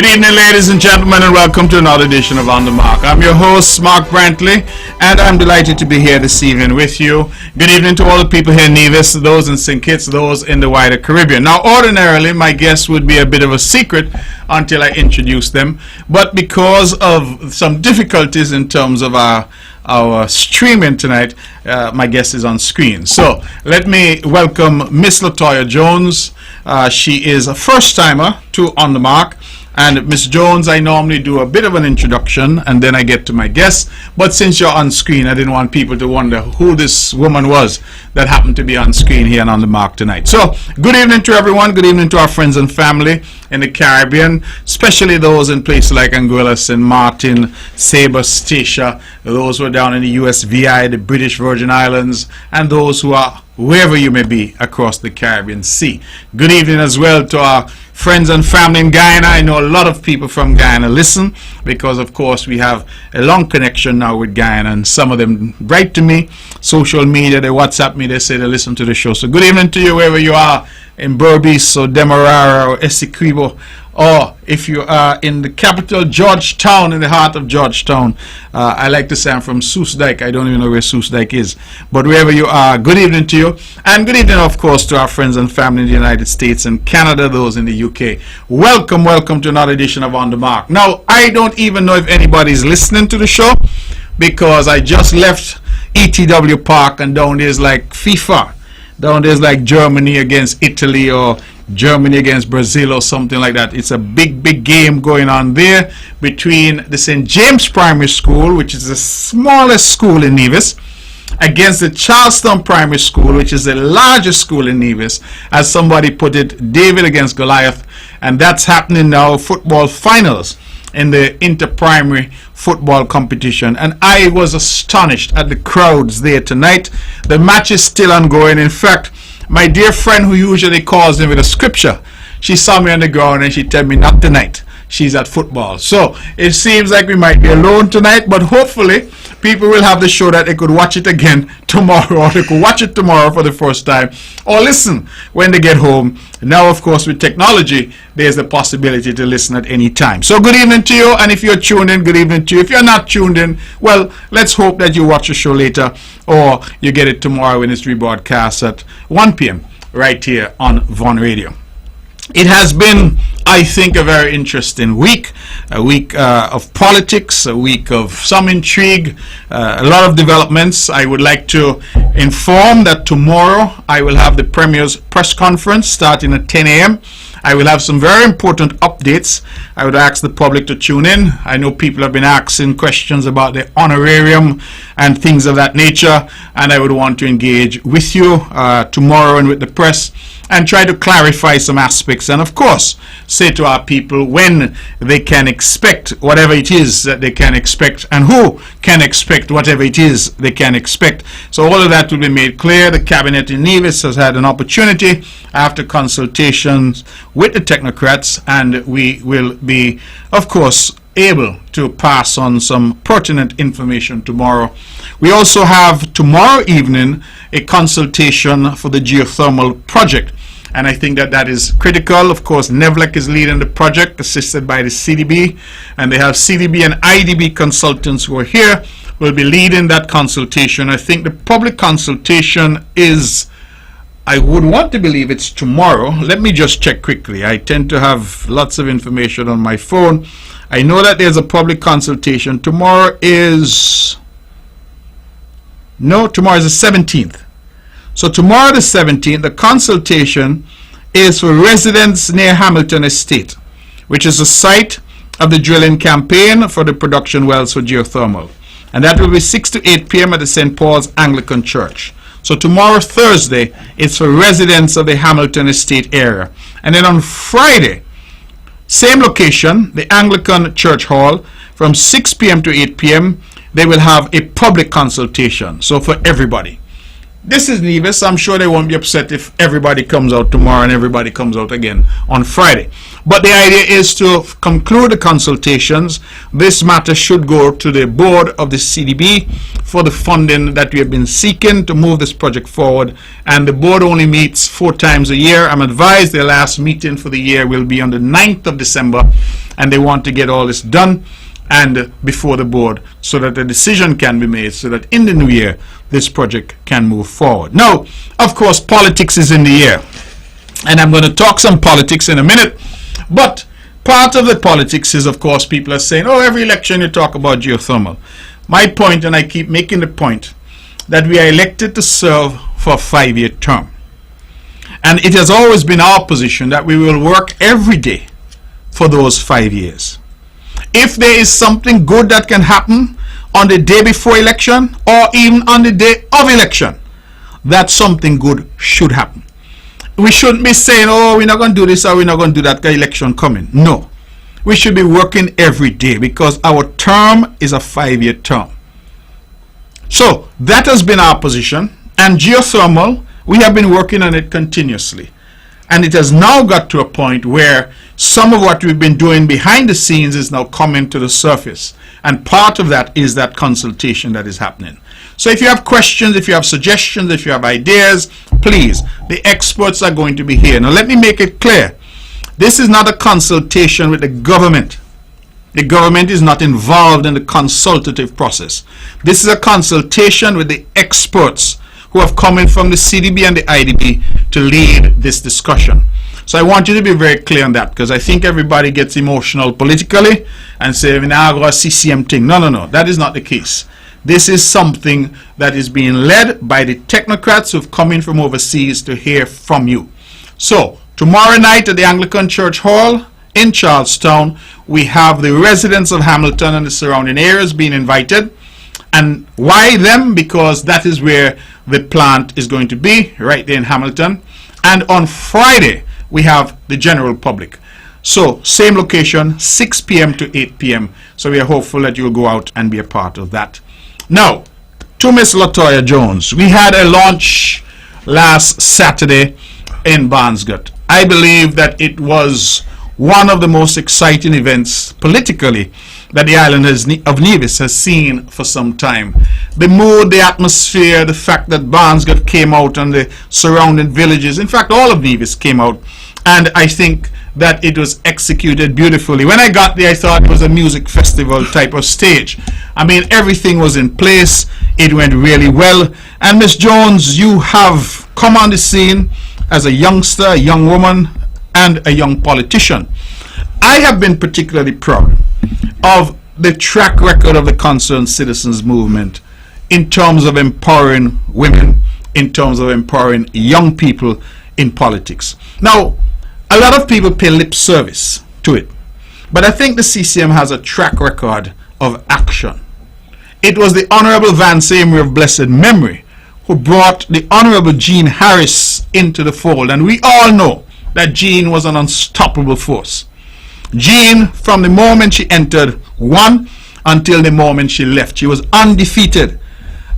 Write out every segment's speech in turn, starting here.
Good evening, ladies and gentlemen, and welcome to another edition of On The Mark. I'm your host, Mark Brantley, and I'm delighted to be here this evening with you. Good evening to all the people here in Nevis, those in St. Kitts, those in the wider Caribbean. Now, ordinarily, my guests would be a bit of a secret until I introduce them, but because of some difficulties in terms of our streaming tonight, my guest is on screen. So let me welcome Miss Latoya Jones. She is a first-timer to On The Mark. And Miss Jones, I normally do a bit of an introduction and then I get to my guest. But since you're on screen, I didn't want people to wonder who this woman was that happened to be on screen here and On The Mark tonight. So, good evening to everyone. Good evening to our friends and family in the Caribbean, especially those in places like Anguilla, St. Martin, Sabre, Statia, those who are down in the USVI, the British Virgin Islands, and those who are wherever you may be across the Caribbean Sea. Good evening as well to our friends and family in Guyana. I know a lot of people from Guyana listen because, of course, we have a long connection now with Guyana, and some of them write to me, social media, they WhatsApp me, they say they listen to the show. So good evening to you wherever you are in Berbice or Demerara or Essequibo, or if you are in the capital, Georgetown, in the heart of Georgetown. I like to say I'm from Soesdijk. I don't even know where Soesdijk is. But wherever you are, good evening to you. And good evening, of course, to our friends and family in the United States and Canada, those in the UK. Welcome, welcome to another edition of On The Mark. Now, I don't even know if anybody's listening to the show because I just left ETW Park, and down there's like FIFA. Down there's like Germany against Italy or Germany against Brazil or something like that. It's a big game going on there between the St. James Primary School, which is the smallest school in Nevis, against the Charlestown Primary School, which is the largest school in Nevis. As somebody put it, David against Goliath. And that's happening now, football finals in the inter-primary football competition, and I was astonished at the crowds there tonight. The match is still ongoing. In fact, my dear friend who usually calls me with a scripture, she saw me on the ground and she told me not tonight, she's at football. So it seems like we might be alone tonight, but hopefully people will have the show that they could watch it again tomorrow, or they could watch it tomorrow for the first time, or listen when they get home. Now, of course, with technology, there's the possibility to listen at any time. So good evening to you, and if you're tuned in, good evening to you. If you're not tuned in, well, let's hope that you watch the show later, or you get it tomorrow when it's rebroadcast at 1 p.m. right here on Von Radio. It has been, I think, a very interesting week, a week of politics, a week of some intrigue, a lot of developments. I would like to inform that tomorrow I will have the Premier's press conference starting at 10 a.m. I will have some very important updates. I would ask the public to tune in. I know people have been asking questions about the honorarium and things of that nature, and I would want to engage with you tomorrow and with the press and try to clarify some aspects, and of course say to our people when they can expect whatever it is that they can expect, and who can expect whatever it is they can expect. So all of that will be made clear. The cabinet in Nevis has had an opportunity after consultations with the technocrats, and we will be, of course, able to pass on some pertinent information tomorrow. We also have tomorrow evening a consultation for the geothermal project, and I think that that is critical. Of course, NEVLEC is leading the project, assisted by the CDB, and they have CDB and IDB consultants who are here, will be leading that consultation. I think the public consultation is, I would want to believe it's tomorrow. Let me just check quickly. I tend to have lots of information on my phone. I know that there's a public consultation. Tomorrow is the 17th. So tomorrow the 17th, the consultation is for residents near Hamilton Estate, which is the site of the drilling campaign for the production wells for geothermal. And that will be 6 to 8 p.m. at the St. Paul's Anglican Church. So tomorrow, Thursday, it's for residents of the Hamilton Estate area. And then on Friday, same location, the Anglican Church Hall, from 6 p.m. to 8 p.m., they will have a public consultation. So for everybody. This is Nevis. I'm sure they won't be upset if everybody comes out tomorrow and everybody comes out again on Friday. But the idea is to conclude the consultations. This matter should go to the board of the CDB for the funding that we have been seeking to move this project forward. And the board only meets 4 times a year. I'm advised their last meeting for the year will be on the 9th of December. And they want to get all this done and before the board so that a decision can be made so that in the new year this project can move forward. Now, of course, politics is in the air, and I'm going to talk some politics in a minute, but part of the politics is, of course, people are saying, oh, every election you talk about geothermal. My point, and I keep making the point, that we are elected to serve for a 5-year term, and it has always been our position that we will work every day for those 5 years. If there is something good that can happen on the day before election or even on the day of election, that something good should happen. We shouldn't be saying, oh, we're not going to do this or we're not going to do that, election coming. No. We should be working every day because our term is a 5-year term. So that has been our position. And geothermal, we have been working on it continuously. And it has now got to a point where some of what we've been doing behind the scenes is now coming to the surface. And part of that is that consultation that is happening. So if you have questions, if you have suggestions, if you have ideas, please, the experts are going to be here. Now let me make it clear. This is not a consultation with the government. The government is not involved in the consultative process. This is a consultation with the experts who have come in from the CDB and the IDB to lead this discussion. So I want you to be very clear on that, because I think everybody gets emotional politically and say, we're now going to CCM thing. No, that is not the case. This is something that is being led by the technocrats who've come in from overseas to hear from you. So tomorrow night at the Anglican Church Hall in Charlestown, we have the residents of Hamilton and the surrounding areas being invited. And why them? Because that is where the plant is going to be, right there in Hamilton. And on Friday, we have the general public. So same location, 6 p.m. to 8 p.m. So we are hopeful that you'll go out and be a part of that. Now, to Miss Latoya Jones, we had a launch last Saturday in Barnesgut. I believe that it was one of the most exciting events politically that the island of Nevis has seen for some time. The mood, the atmosphere, the fact that Barnesgut came out and the surrounding villages, in fact all of Nevis came out, and I think that it was executed beautifully. When I got there, I thought it was a music festival type of stage. I mean, everything was in place. It went really well. And Miss Jones, you have come on the scene as a youngster, a young woman, and a young politician. I have been particularly proud of the track record of the Concerned Citizens Movement in terms of empowering women, in terms of empowering young people in politics. Now, a lot of people pay lip service to it, but I think the CCM has a track record of action. It was the Honorable Vance Amory of blessed memory who brought the Honorable Jean Harris into the fold, and we all know that Jean was an unstoppable force. Jean, from the moment she entered, won until the moment she left. She was undefeated,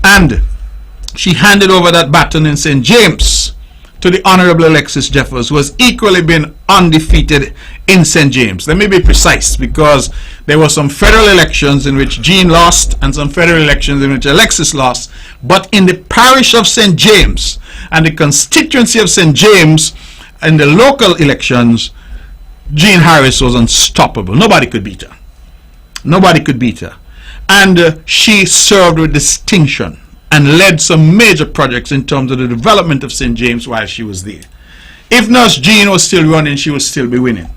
and she handed over that baton in St. James to the Honorable Alexis Jeffers, who has equally been undefeated in St. James. Let me be precise, because there were some federal elections in which Jean lost and some federal elections in which Alexis lost, but in the parish of St. James and the constituency of St. James and the local elections, Jean Harris was unstoppable. Nobody could beat her. Nobody could beat her. And she served with distinction and led some major projects in terms of the development of St. James while she was there. If Nurse Jean was still running, she would still be winning.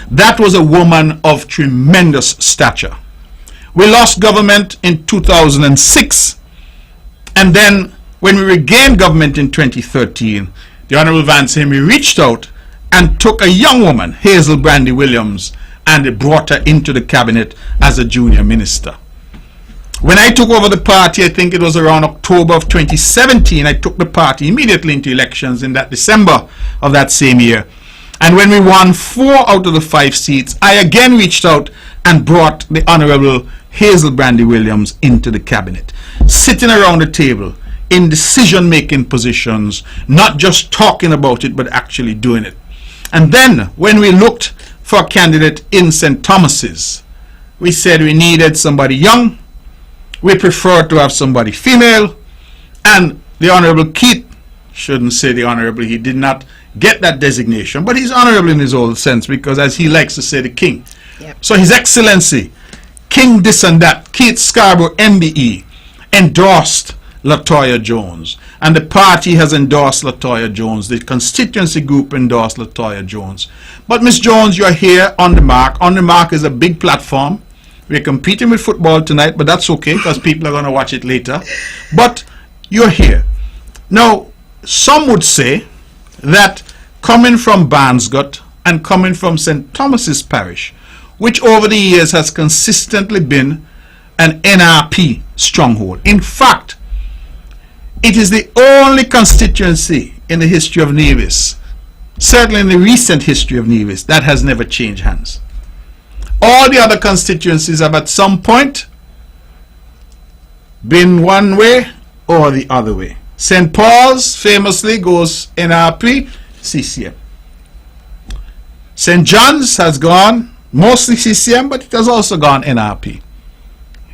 That was a woman of tremendous stature. We lost government in 2006, and then when we regained government in 2013, the Honorable Vance Amory reached out and took a young woman, Hazel Brandy Williams, and brought her into the cabinet as a junior minister. When I took over the party, I think it was around October of 2017, I took the party immediately into elections in that December of that same year. And when we won 4 out of the 5 seats, I again reached out and brought the Honorable Hazel Brandy Williams into the cabinet. Sitting around the table, in decision-making positions, not just talking about it, but actually doing it. And then when we looked for a candidate in St. Thomas's, we said we needed somebody young, we preferred to have somebody female, and the Honorable Keith, shouldn't say the Honorable, he did not get that designation, but he's honorable in his old sense, because as he likes to say, the King. Yep. So His Excellency, King this and that, Keith Scarborough MBE, endorsed Latoya Jones, and the party has endorsed Latoya Jones. The constituency group endorsed Latoya Jones. But Miss Jones, you're here on the mark. On the mark is a big platform. We're competing with football tonight, but that's okay because people are going to watch it later. But you're here. Now, some would say that coming from Barnsgut and coming from St. Thomas's Parish, which over the years has consistently been an NRP stronghold. In fact, it is the only constituency in the history of Nevis, certainly in the recent history of Nevis, that has never changed hands. All the other constituencies have at some point been one way or the other way. St. Paul's famously goes NRP, CCM. St. John's has gone mostly CCM, but it has also gone NRP.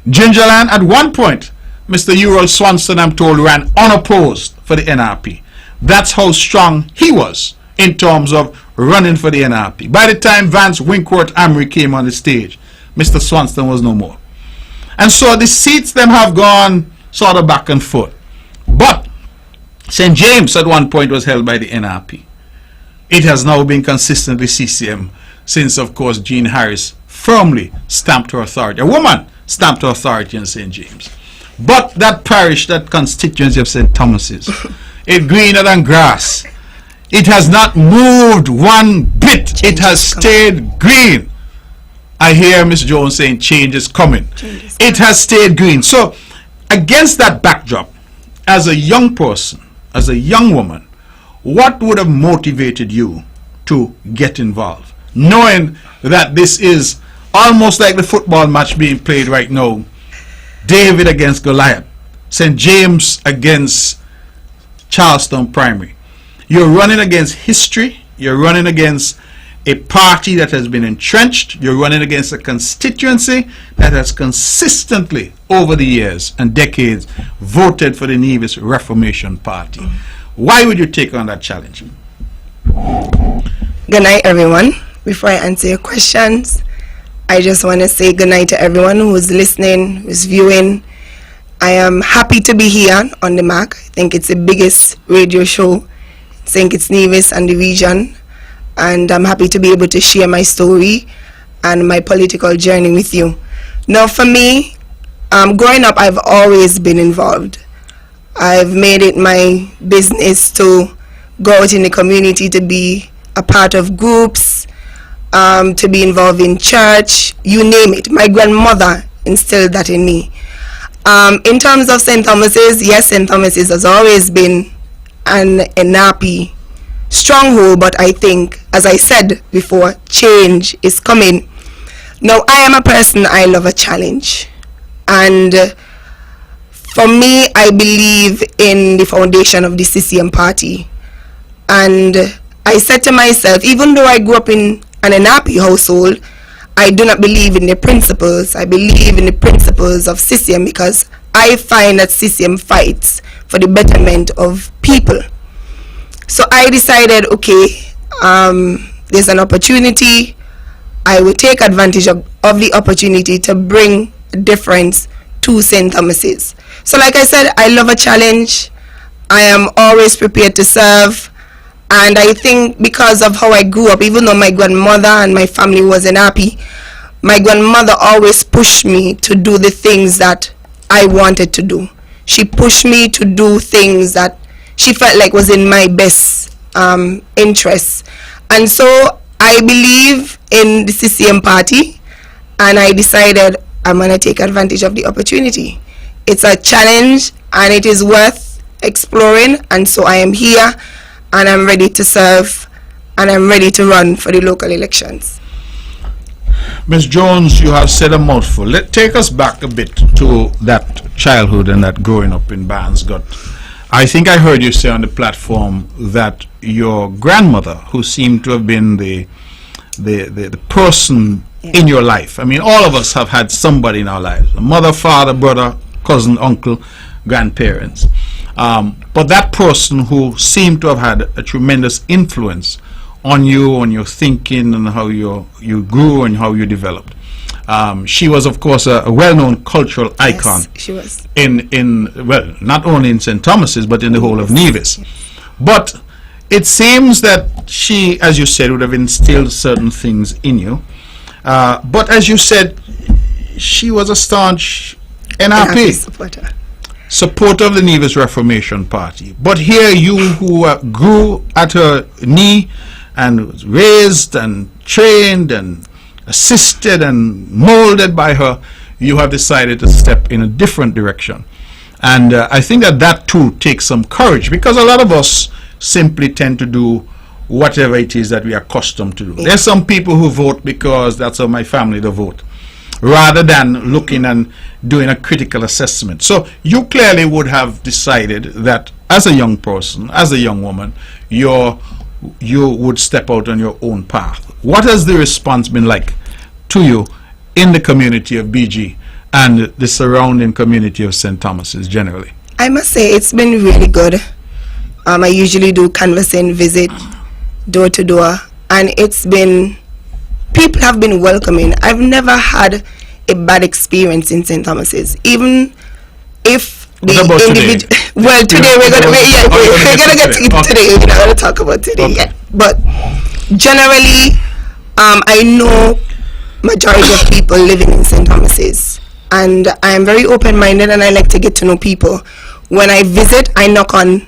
Gingerland at one point, Mr. Ural Swanson, I'm told, ran unopposed for the NRP. That's how strong he was in terms of running for the NRP. By the time Vance Winkworth Amory came on the stage, Mr. Swanson was no more. And so the seats them have gone sort of back and forth. But St. James at one point was held by the NRP. It has now been consistently CCM since, of course, Jean Harris firmly stamped her authority. A woman stamped her authority in St. James. But that parish, that constituency of St. Thomas's, it's greener than grass. It has not moved one bit. It has stayed green. I hear Ms. Jones saying change is coming. It has stayed green. So against that backdrop, as a young person, as a young woman, what would have motivated you to get involved? Knowing that this is almost like the football match being played right now, David against Goliath, St. James against Charlestown Primary. You're running against history, you're running against a party that has been entrenched, you're running against a constituency that has consistently over the years and decades voted for the Nevis Reformation Party. Why would you take on that challenge? Good night, everyone. Before I answer your questions, I just want to say good night to everyone who's listening, who's viewing. I am happy to be here on the mark. I think it's the biggest radio show in St. Kitts Nevis and the region. And I'm happy to be able to share my story and my political journey with you. Now, for me, growing up, I've always been involved. I've made it my business to go out in the community, to be a part of groups, to be involved in church, you name it. My grandmother instilled that in me. In terms of St. Thomas's, yes, St. Thomas's has always been an NRP stronghold, but I think, as I said before, change is coming. Now, I am a person, I love a challenge. And for me, I believe in the foundation of the CCM party. And I said to myself, even though I grew up in an NRP household, I do not believe in the principles. I believe in the principles of CCM because I find that CCM fights for the betterment of people. So I decided, okay, there's an opportunity. I will take advantage of the opportunity to bring a difference to St. Thomas's. So like I said, I love a challenge. I am always prepared to serve. And I think because of how I grew up, even though my grandmother and my family wasn't happy, my grandmother always pushed me to do the things that I wanted to do. She pushed me to do things that she felt like was in my best interests. And so I believe in the CCM party, and I decided I'm going to take advantage of the opportunity. It's a challenge and it is worth exploring, and so I am here and I'm ready to serve and I'm ready to run for the local elections. Ms. Jones, you have said a mouthful. Take us back a bit to that childhood and that growing up in Barnsgut. I think I heard you say on the platform that your grandmother, who seemed to have been the person in your life. I mean, all of us have had somebody in our lives: a mother, father, brother, cousin, uncle, grandparents. But that person who seemed to have had a tremendous influence on you, on your thinking, and how you grew and how you developed. She was, of course, a well-known cultural icon. Yes, she was. Well, not only in St. Thomas's, but in the whole of Nevis. But it seems that she, as you said, would have instilled certain things in you. But as you said, she was a staunch NRP supporter of the Nevis Reformation Party. But here you, who grew at her knee and was raised and trained and assisted and molded by her, you have decided to step in a different direction. And I think that too takes some courage, because a lot of us simply tend to do whatever it is that we are accustomed to do. There's some people who vote because that's how my family to vote, rather than looking and doing a critical assessment. So you clearly would have decided that as a young person, as a young woman, you would step out on your own path. What has the response been like to you in the community of BG and the surrounding community of St. Thomas's generally? I must say it's been really good. I usually do canvassing, visit door to door, and people have been welcoming. I've never had a bad experience in St. Thomas's, even if the individual. Well, today we're gonna get to it today. We're not gonna talk about today yet, but generally, I know majority of people living in St. Thomas's, and I am very open-minded, and I like to get to know people. When I visit, I knock on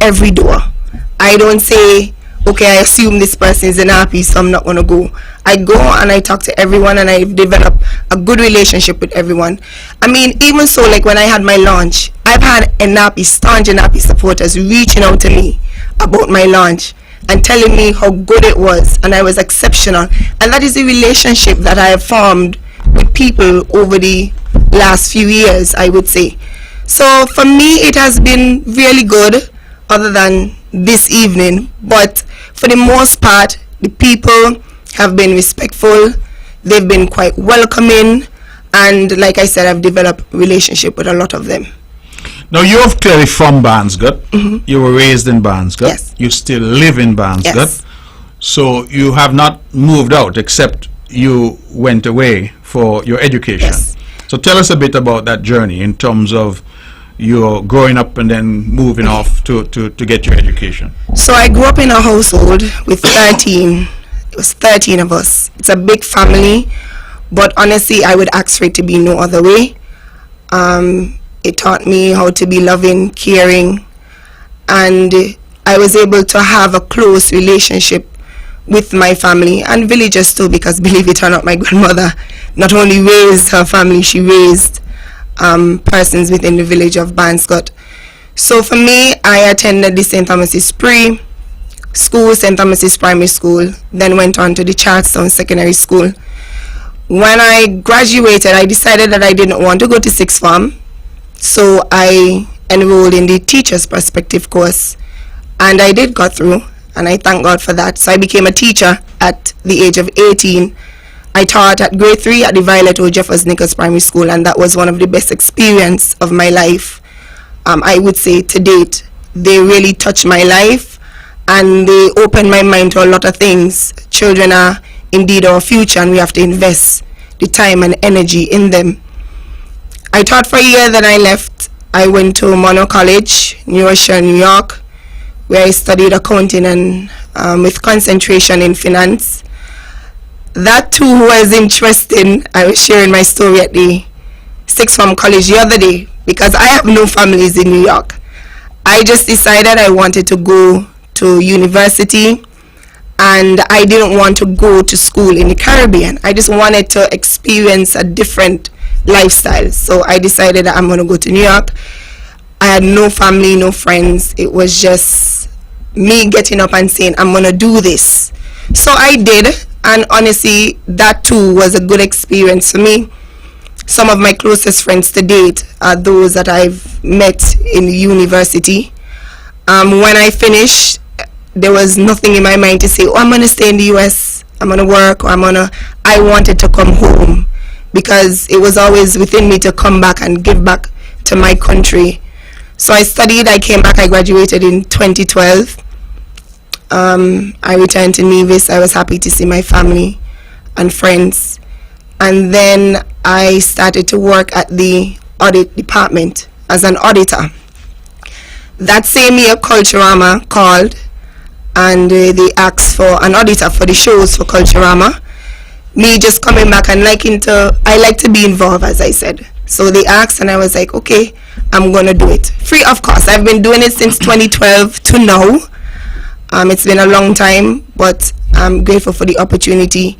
every door. I don't say, okay, I assume this person is an RP, so I'm not going to go. I go and I talk to everyone, and I develop a good relationship with everyone. I mean, even so, like when I had my launch, I've had staunch NRP supporters reaching out to me about my launch and telling me how good it was, and I was exceptional. And that is the relationship that I have formed with people over the last few years, I would say. So for me, it has been really good, other than this evening. But for the most part, the people have been respectful. They've been quite welcoming, and like I said, I've developed a relationship with a lot of them. Now, you're clearly from Barnsgate. Mm-hmm. You were raised in Barnsgate. Yes. You still live in Barnsgate. Yes. So you have not moved out, except you went away for your education. Yes. So tell us a bit about that journey in terms of your growing up and then moving off to get your education. So I grew up in a household with 13. It was 13 of us. It's a big family, but honestly, I would ask for it to be no other way. It taught me how to be loving, caring, and I was able to have a close relationship with my family and villagers too, because believe it or not, my grandmother not only raised her family, she raised persons within the village of Barnsgate. So for me, I attended the St. Thomas's Pre-School, St. Thomas's Primary School, then went on to the Charlestown Secondary School. When I graduated, I decided that I didn't want to go to sixth form, so I enrolled in the Teacher's Perspective course, and I did go through, and I thank God for that. So I became a teacher at the age of 18. I taught at grade 3 at the Violet O. Jeffers Nichols Primary School, and that was one of the best experiences of my life. I would say to date, they really touched my life, and they opened my mind to a lot of things. Children are indeed our future, and we have to invest the time and energy in them. I taught for a year, then I left. I went to Mono College, New Rochelle, New York, where I studied accounting and with concentration in finance. That too was interesting. I was sharing my story at the sixth form college the other day, because I have no families in New York. I just decided I wanted to go to university, and I didn't want to go to school in the Caribbean. I just wanted to experience a different lifestyle. So I decided that I'm going to go to New York. I had no family, no friends. It was just me getting up and saying, I'm going to do this. So I did. And honestly, that too was a good experience for me. Some of my closest friends to date are those that I've met in university. When I finished, there was nothing in my mind to say, oh, I'm going to stay in the US, I'm going to work, or I wanted to come home, because it was always within me to come back and give back to my country. So I studied, I came back, I graduated in 2012. I returned to Nevis. I was happy to see my family and friends. And then I started to work at the audit department as an auditor. That same year, Culturama called, and they asked for an auditor for the shows for Culturama. Me just coming back and I like to be involved, as I said. So they asked, and I was like, okay, I'm going to do it. Free of cost. I've been doing it since 2012 to now. It's been a long time, but I'm grateful for the opportunity.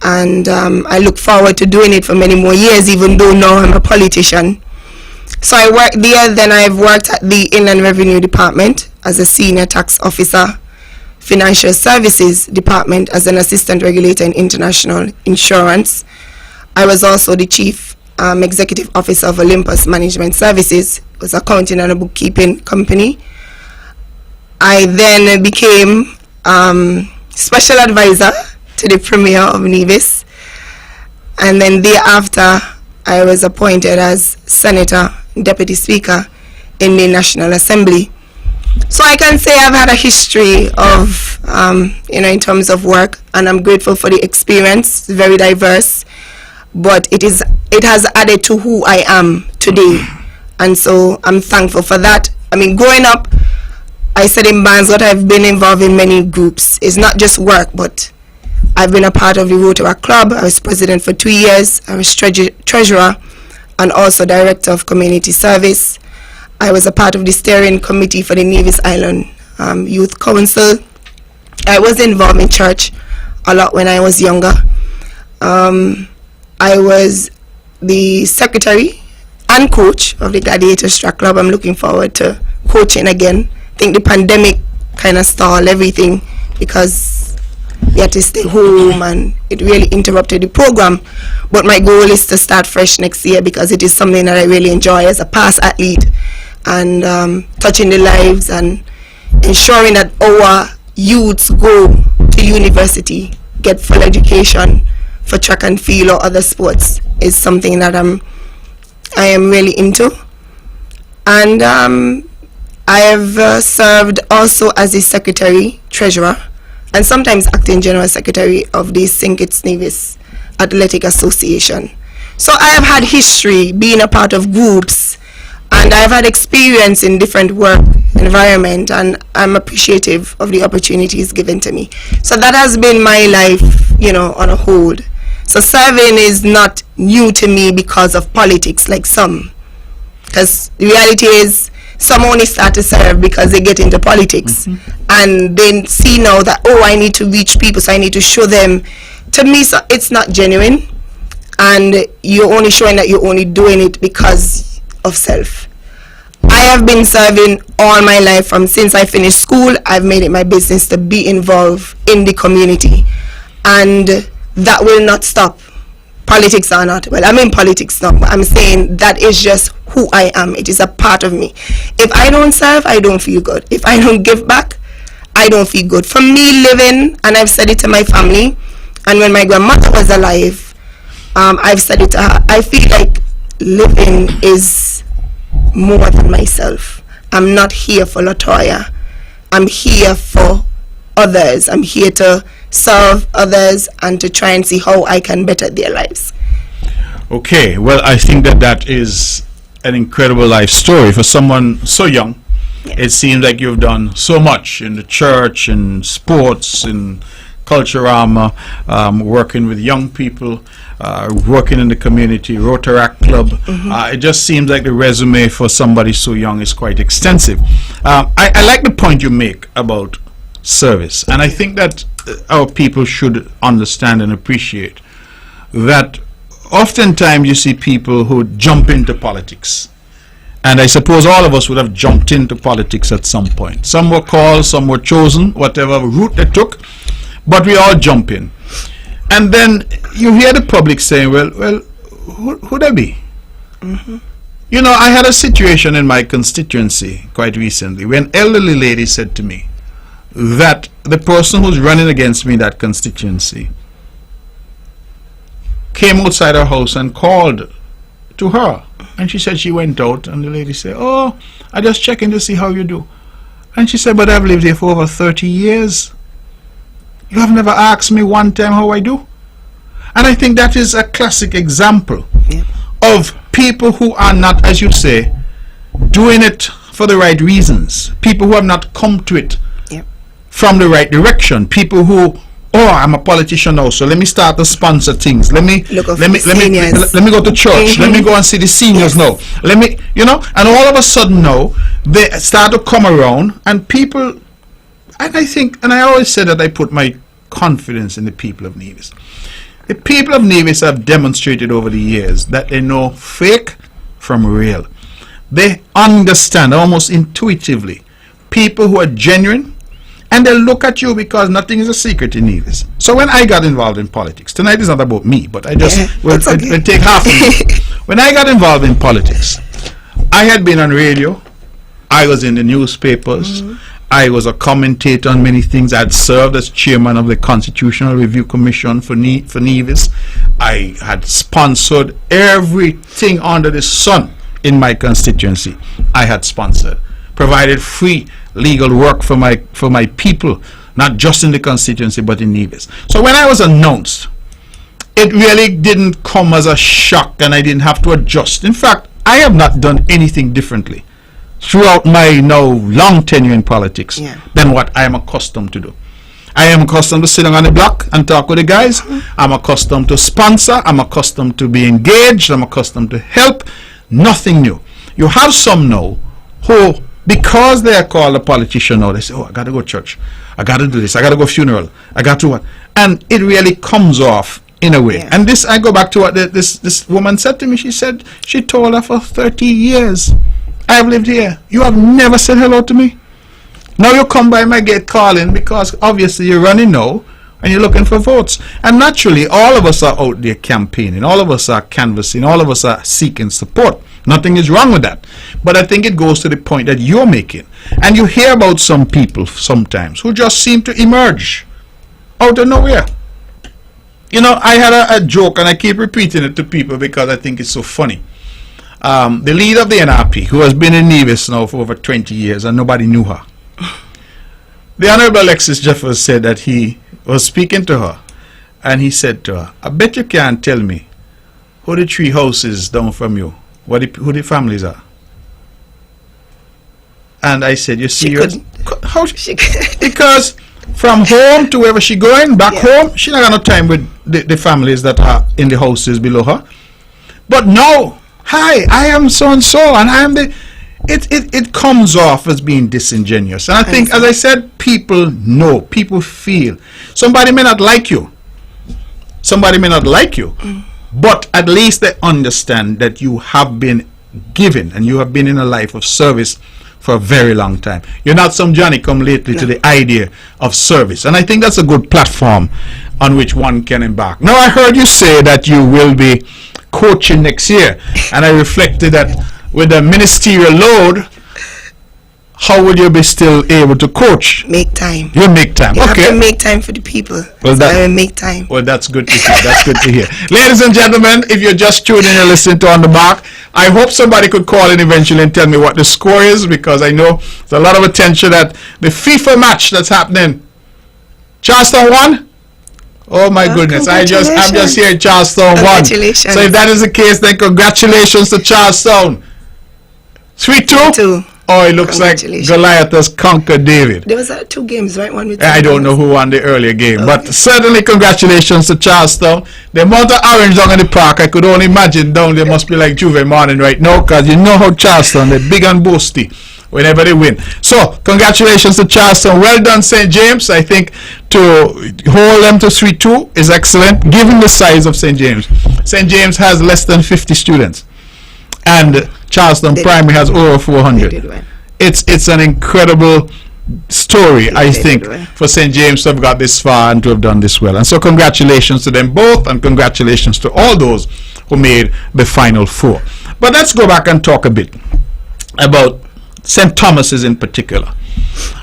And I look forward to doing it for many more years, even though now I'm a politician. So I worked there, then I've worked at the Inland Revenue Department as a senior tax officer, Financial Services Department as an assistant regulator in international insurance. I was also the chief executive officer of Olympus Management Services. It was accounting and a bookkeeping company. I then became special advisor to the Premier of Nevis, and then thereafter I was appointed as Senator, Deputy Speaker in the National Assembly. So I can say I've had a history of, in terms of work, and I'm grateful for the experience. It's very diverse, but it has added to who I am today, and so I'm thankful for that. I mean, growing up, I said in Barnsworth, I've been involved in many groups. It's not just work, but I've been a part of the Rotary Club. I was president for 2 years. I was treasurer and also director of community service. I was a part of the steering committee for the Nevis Island Youth Council. I was involved in church a lot when I was younger. I was the secretary and coach of the Gladiators Track Club. I'm looking forward to coaching again. I think the pandemic kind of stalled everything because we had to stay home and it really interrupted the program. But my goal is to start fresh next year because it is something that I really enjoy as a past athlete, and touching the lives and ensuring that our youths go to university, get full education for track and field or other sports is something that I am really into. And I have served also as the secretary, treasurer, and sometimes acting general secretary of the St. Kitts Nevis Athletic Association. So I have had history being a part of groups, and I've had experience in different work environment, and I'm appreciative of the opportunities given to me. So that has been my life, on a whole. So serving is not new to me because of politics like some. Because the reality is, some only start to serve because they get into politics, and then see now that, I need to reach people, so I need to show them. To me, so it's not genuine, and you're only showing that you're only doing it because of self. I have been serving all my life. From since I finished school, I've made it my business to be involved in the community, and that will not stop. Politics or not, well, I'm in politics now, but I'm saying that is just who I am. It is a part of me. If I don't serve, I don't feel good. If I don't give back, I don't feel good. For me, living, and I've said it to my family, and when my grandmother was alive, I've said it to her, I feel like living is more than myself. I'm not here for Latoya. I'm here for others. I'm here to serve others and to try and see how I can better their lives. Okay, well, I think that is an incredible life story for someone so young. Yeah. It seems like you've done so much in the church, in sports, in Culturama, working with young people, working in the community, Rotary Club. It just seems like the resume for somebody so young is quite extensive. I like the point you make about service, and I think that our people should understand and appreciate that oftentimes you see people who jump into politics, and I suppose all of us would have jumped into politics at some point. Some were called, some were chosen, whatever route they took, but we all jump in, and then you hear the public saying, well, who'd I be? You know, I had a situation in my constituency quite recently where an elderly lady said to me that the person who's running against me in that constituency came outside her house and called to her. And she said she went out, and the lady said, "Oh, I just checking to see how you do." And she said, "But I've lived here for over 30 years. You have never asked me one time how I do." And I think that is a classic example of people who are not, as you say, doing it for the right reasons. People who have not come to it from the right direction. People who, "Oh, I'm a politician now, so let me start to sponsor things. Let me go to church. Let me go and see the seniors now. Let me, you know." And all of a sudden now, they start to come around, and people, and I think, and I always say that I put my confidence in the people of Nevis. The people of Nevis have demonstrated over the years that they know fake from real. They understand almost intuitively people who are genuine, and they look at you, because nothing is a secret in Nevis. So when I got involved in politics, tonight is not about me, but I just will take half of it. When I got involved in politics, I had been on radio, I was in the newspapers, I was a commentator on many things. I had served as chairman of the Constitutional Review Commission for Nevis. I had sponsored everything under the sun in my constituency. I had sponsored, provided free legal work for my people, not just in the constituency but in Nevis. So when I was announced, it really didn't come as a shock, and I didn't have to adjust. In fact, I have not done anything differently throughout my now long tenure in politics than what I am accustomed to do. I am accustomed to sitting on the block and talk with the guys. I'm accustomed to sponsor. I'm accustomed to be engaged. I'm accustomed to help. Nothing new. You have some now who, because they are called a politician now, they say, "Oh, I got to go to church. I got to do this. I got to go funeral. I got to what?" And it really comes off in a way. And this, I go back to what this woman said to me. She said she told her, "For 30 years, I've lived here. You have never said hello to me. Now you come by my gate calling because obviously you're running now and you're looking for votes." And naturally, all of us are out there campaigning. All of us are canvassing. All of us are seeking support. Nothing is wrong with that. But I think it goes to the point that you're making. And you hear about some people sometimes who just seem to emerge out of nowhere. You know, I had a joke, and I keep repeating it to people because I think it's so funny. The leader of the NRP, who has been in Nevis now for over 20 years and nobody knew her. The Honorable Alexis Jeffers said that he was speaking to her, and he said to her, "I bet you can't tell me who the 3 houses down from you, who the families are." And I said, "You see, because from home to wherever she going, back home, she not got no time with the families that are in the houses below her. But no, hi, I am so and so, and I am the." It comes off as being disingenuous. And I think, as I said, people know, people feel. Somebody may not like you. Somebody may not like you. But at least they understand that you have been given and you have been in a life of service for a very long time. You're not some Johnny come lately to the idea of service. And I think that's a good platform on which one can embark. Now, I heard you say that you will be coaching next year. And I reflected that with the ministerial load, how would you be still able to coach? Make time. You make time. You have to make time for the people. Well, make time. Well, that's good to hear. That's good to hear. Ladies and gentlemen, if you're just tuning in and listening to On the Mark, I hope somebody could call in eventually and tell me what the score is, because I know there's a lot of attention at the FIFA match that's happening. Charleston won? Oh my goodness! I'm just hearing Charleston won. Congratulations. So if that is the case, then congratulations to Charleston. 3-2. Oh, it looks like Goliath has conquered David. There was 2 games, right? One with I don't know who won the earlier game, but certainly congratulations to Charleston. The amount of orange down in the park, I could only imagine down there must be like Juve morning right now, because you know how Charleston, they're big and boasty whenever they win. So, congratulations to Charleston. Well done, St. James. I think to hold them to 3-2 is excellent, given the size of St. James. St. James has less than 50 students. And Charleston Primary has over 400. It's an incredible story, I think, for St. James to have got this far and to have done this well. And so congratulations to them both, and congratulations to all those who made the Final Four. But let's go back and talk a bit about St. Thomas's in particular.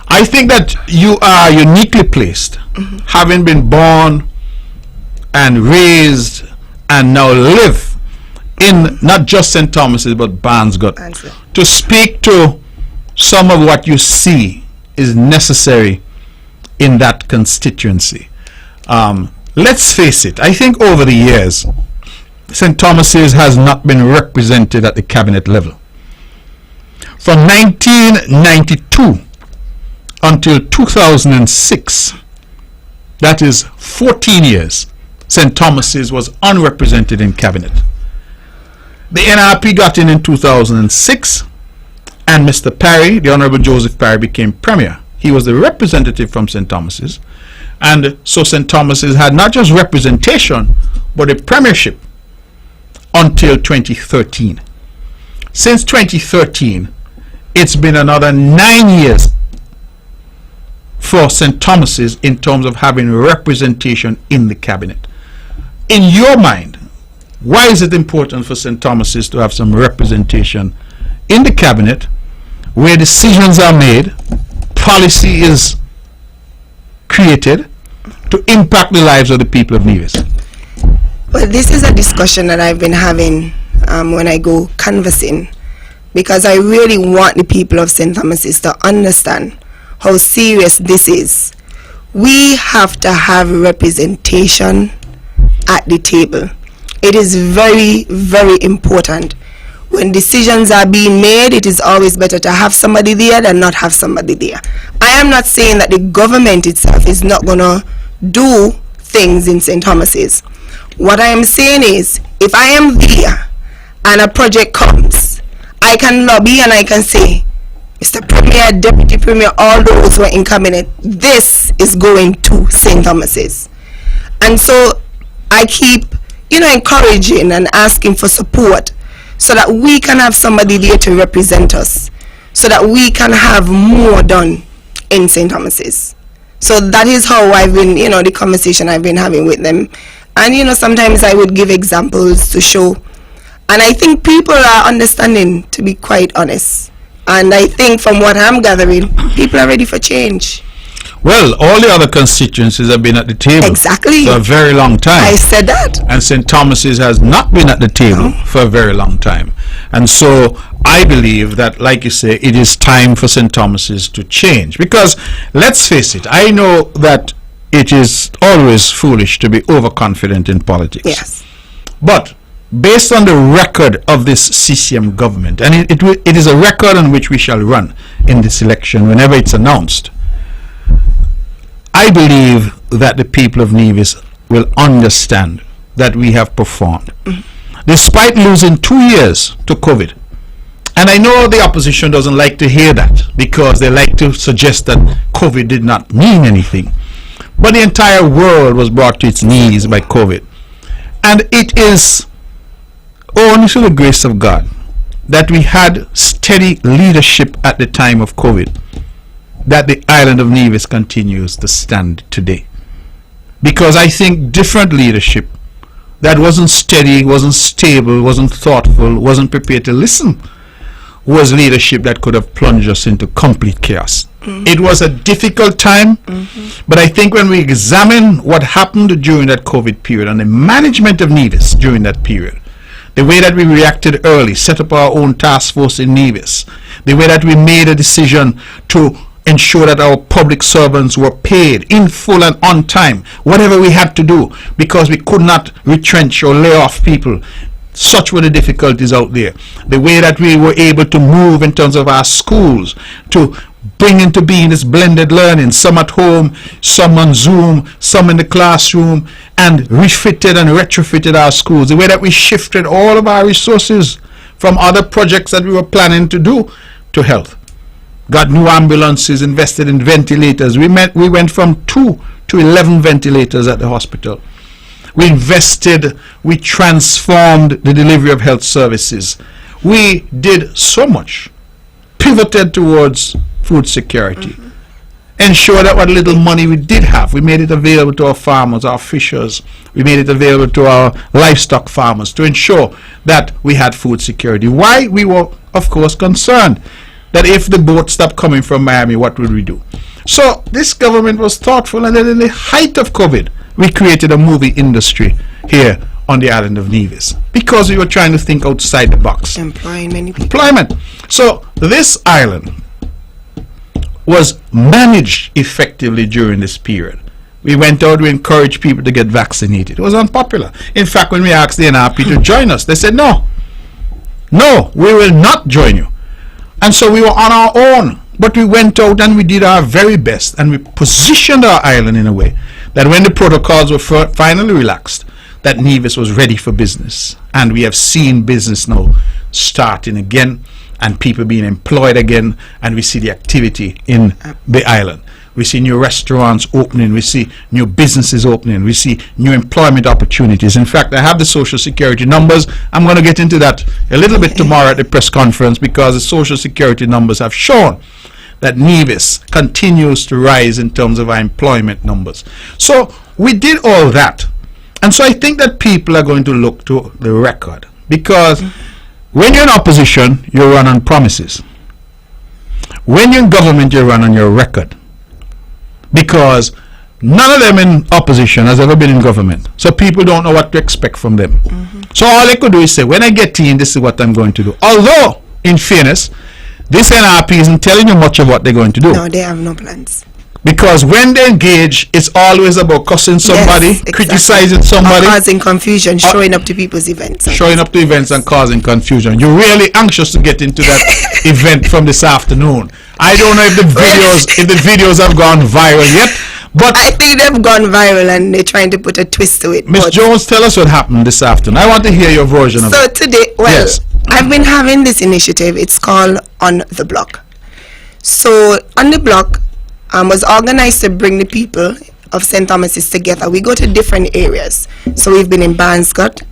I think that you are uniquely placed, having been born and raised and now live in not just St. Thomas's but Barnesgut, to speak to some of what you see is necessary in that constituency. Let's face it, I think over the years St. Thomas's has not been represented at the cabinet level. From 1992 until 2006, that is 14 years, St. Thomas's was unrepresented in cabinet. The NRP got in 2006, and Mr. Parry, the Honorable Joseph Parry, became Premier. He was the representative from St. Thomas's, and so St. Thomas's had not just representation, but a premiership until 2013. Since 2013, it's been another 9 years for St. Thomas's in terms of having representation in the cabinet. In your mind, why is it important for St. Thomas's to have some representation in the cabinet where decisions are made, policy is created to impact the lives of the people of Nevis? Well, this is a discussion that I've been having when I go canvassing, because I really want the people of St. Thomas's to understand how serious this is. We have to have representation at the table. It is very, very important. When decisions are being made, it is always better to have somebody there than not have somebody there. I am not saying that the government itself is not going to do things in St. Thomas's. What I am saying is, if I am there and a project comes, I can lobby and I can say, Mr. Premier, Deputy Premier, all those who are in cabinet, this is going to St. Thomas's. And so I keep, encouraging and asking for support so that we can have somebody there to represent us, so that we can have more done in St. Thomas's. So that is how I've been, the conversation I've been having with them. And, sometimes I would give examples to show. And I think people are understanding, to be quite honest. And I think from what I'm gathering, people are ready for change. Well, all the other constituencies have been at the table for a very long time. I said that. And St. Thomas's has not been at the table for a very long time. And so I believe that, like you say, it is time for St. Thomas's to change. Because, let's face it, I know that it is always foolish to be overconfident in politics. Yes. But based on the record of this CCM government, and it is a record on which we shall run in this election whenever it's announced, I believe that the people of Nevis will understand that we have performed. Despite losing 2 years to COVID. And I know the opposition doesn't like to hear that, because they like to suggest that COVID did not mean anything. But the entire world was brought to its knees by COVID. And it is only through the grace of God that we had steady leadership at the time of COVID, that the island of Nevis continues to stand today. Because I think different leadership that wasn't steady, wasn't stable, wasn't thoughtful, wasn't prepared to listen, was leadership that could have plunged us into complete chaos. It was a difficult time, but I think when we examine what happened during that COVID period and the management of Nevis during that period, the way that we reacted early, set up our own task force in Nevis, the way that we made a decision to ensure that our public servants were paid in full and on time, whatever we had to do, because we could not retrench or lay off people. Such were the difficulties out there. The way that we were able to move in terms of our schools, to bring into being this blended learning, some at home, some on Zoom, some in the classroom, and refitted and retrofitted our schools. The way that we shifted all of our resources from other projects that we were planning to do to health. Got new ambulances, invested in ventilators. We went from 2 to 11 ventilators at the hospital. We invested, we transformed the delivery of health services. We did so much, pivoted towards food security, ensure that what little money we did have, we made it available to our farmers, our fishers. We made it available to our livestock farmers to ensure that we had food security. Why? We were, of course, concerned that if the boat stopped coming from Miami, what would we do? So this government was thoughtful, and then in the height of COVID, we created a movie industry here on the island of Nevis because we were trying to think outside the box. Employing many people. Employment. So this island was managed effectively during this period. We went out, we encouraged people to get vaccinated. It was unpopular. In fact, when we asked the NRP to join us, they said, no, we will not join you. And so we were on our own. But we went out and we did our very best, and we positioned our island in a way that when the protocols were finally relaxed, that Nevis was ready for business. And we have seen business now starting again, and people being employed again, and we see the activity in the island. We see new restaurants opening, we see new businesses opening, we see new employment opportunities. In fact, I have the social security numbers. I'm going to get into that a little bit tomorrow at the press conference, because the social security numbers have shown that Nevis continues to rise in terms of our employment numbers. So we did all that. And so I think that people are going to look to the record, because when you're in opposition, you run on promises. When you're in government, you run on your record. Because none of them in opposition has ever been in government. So people don't know what to expect from them. So all they could do is say, when I get in, this is what I'm going to do. Although, in fairness, this NRP isn't telling you much of what they're going to do. No, they have no plans. Because when they engage, it's always about cussing somebody, Yes, exactly. criticizing somebody, or causing confusion, showing up to people's events. showing up to events and causing confusion. You're really anxious to get into that event from this afternoon. I don't know if the videos have gone viral yet, but I think they've gone viral and they're trying to put a twist to it. Ms. Jones, tell us what happened this afternoon. I want to hear your version of So it. today, Yes. I've been having this initiative. It's called On the Block. So On the Block was organized to bring the people of St. Thomas's together. We go to different areas. So we've been in Barnscott,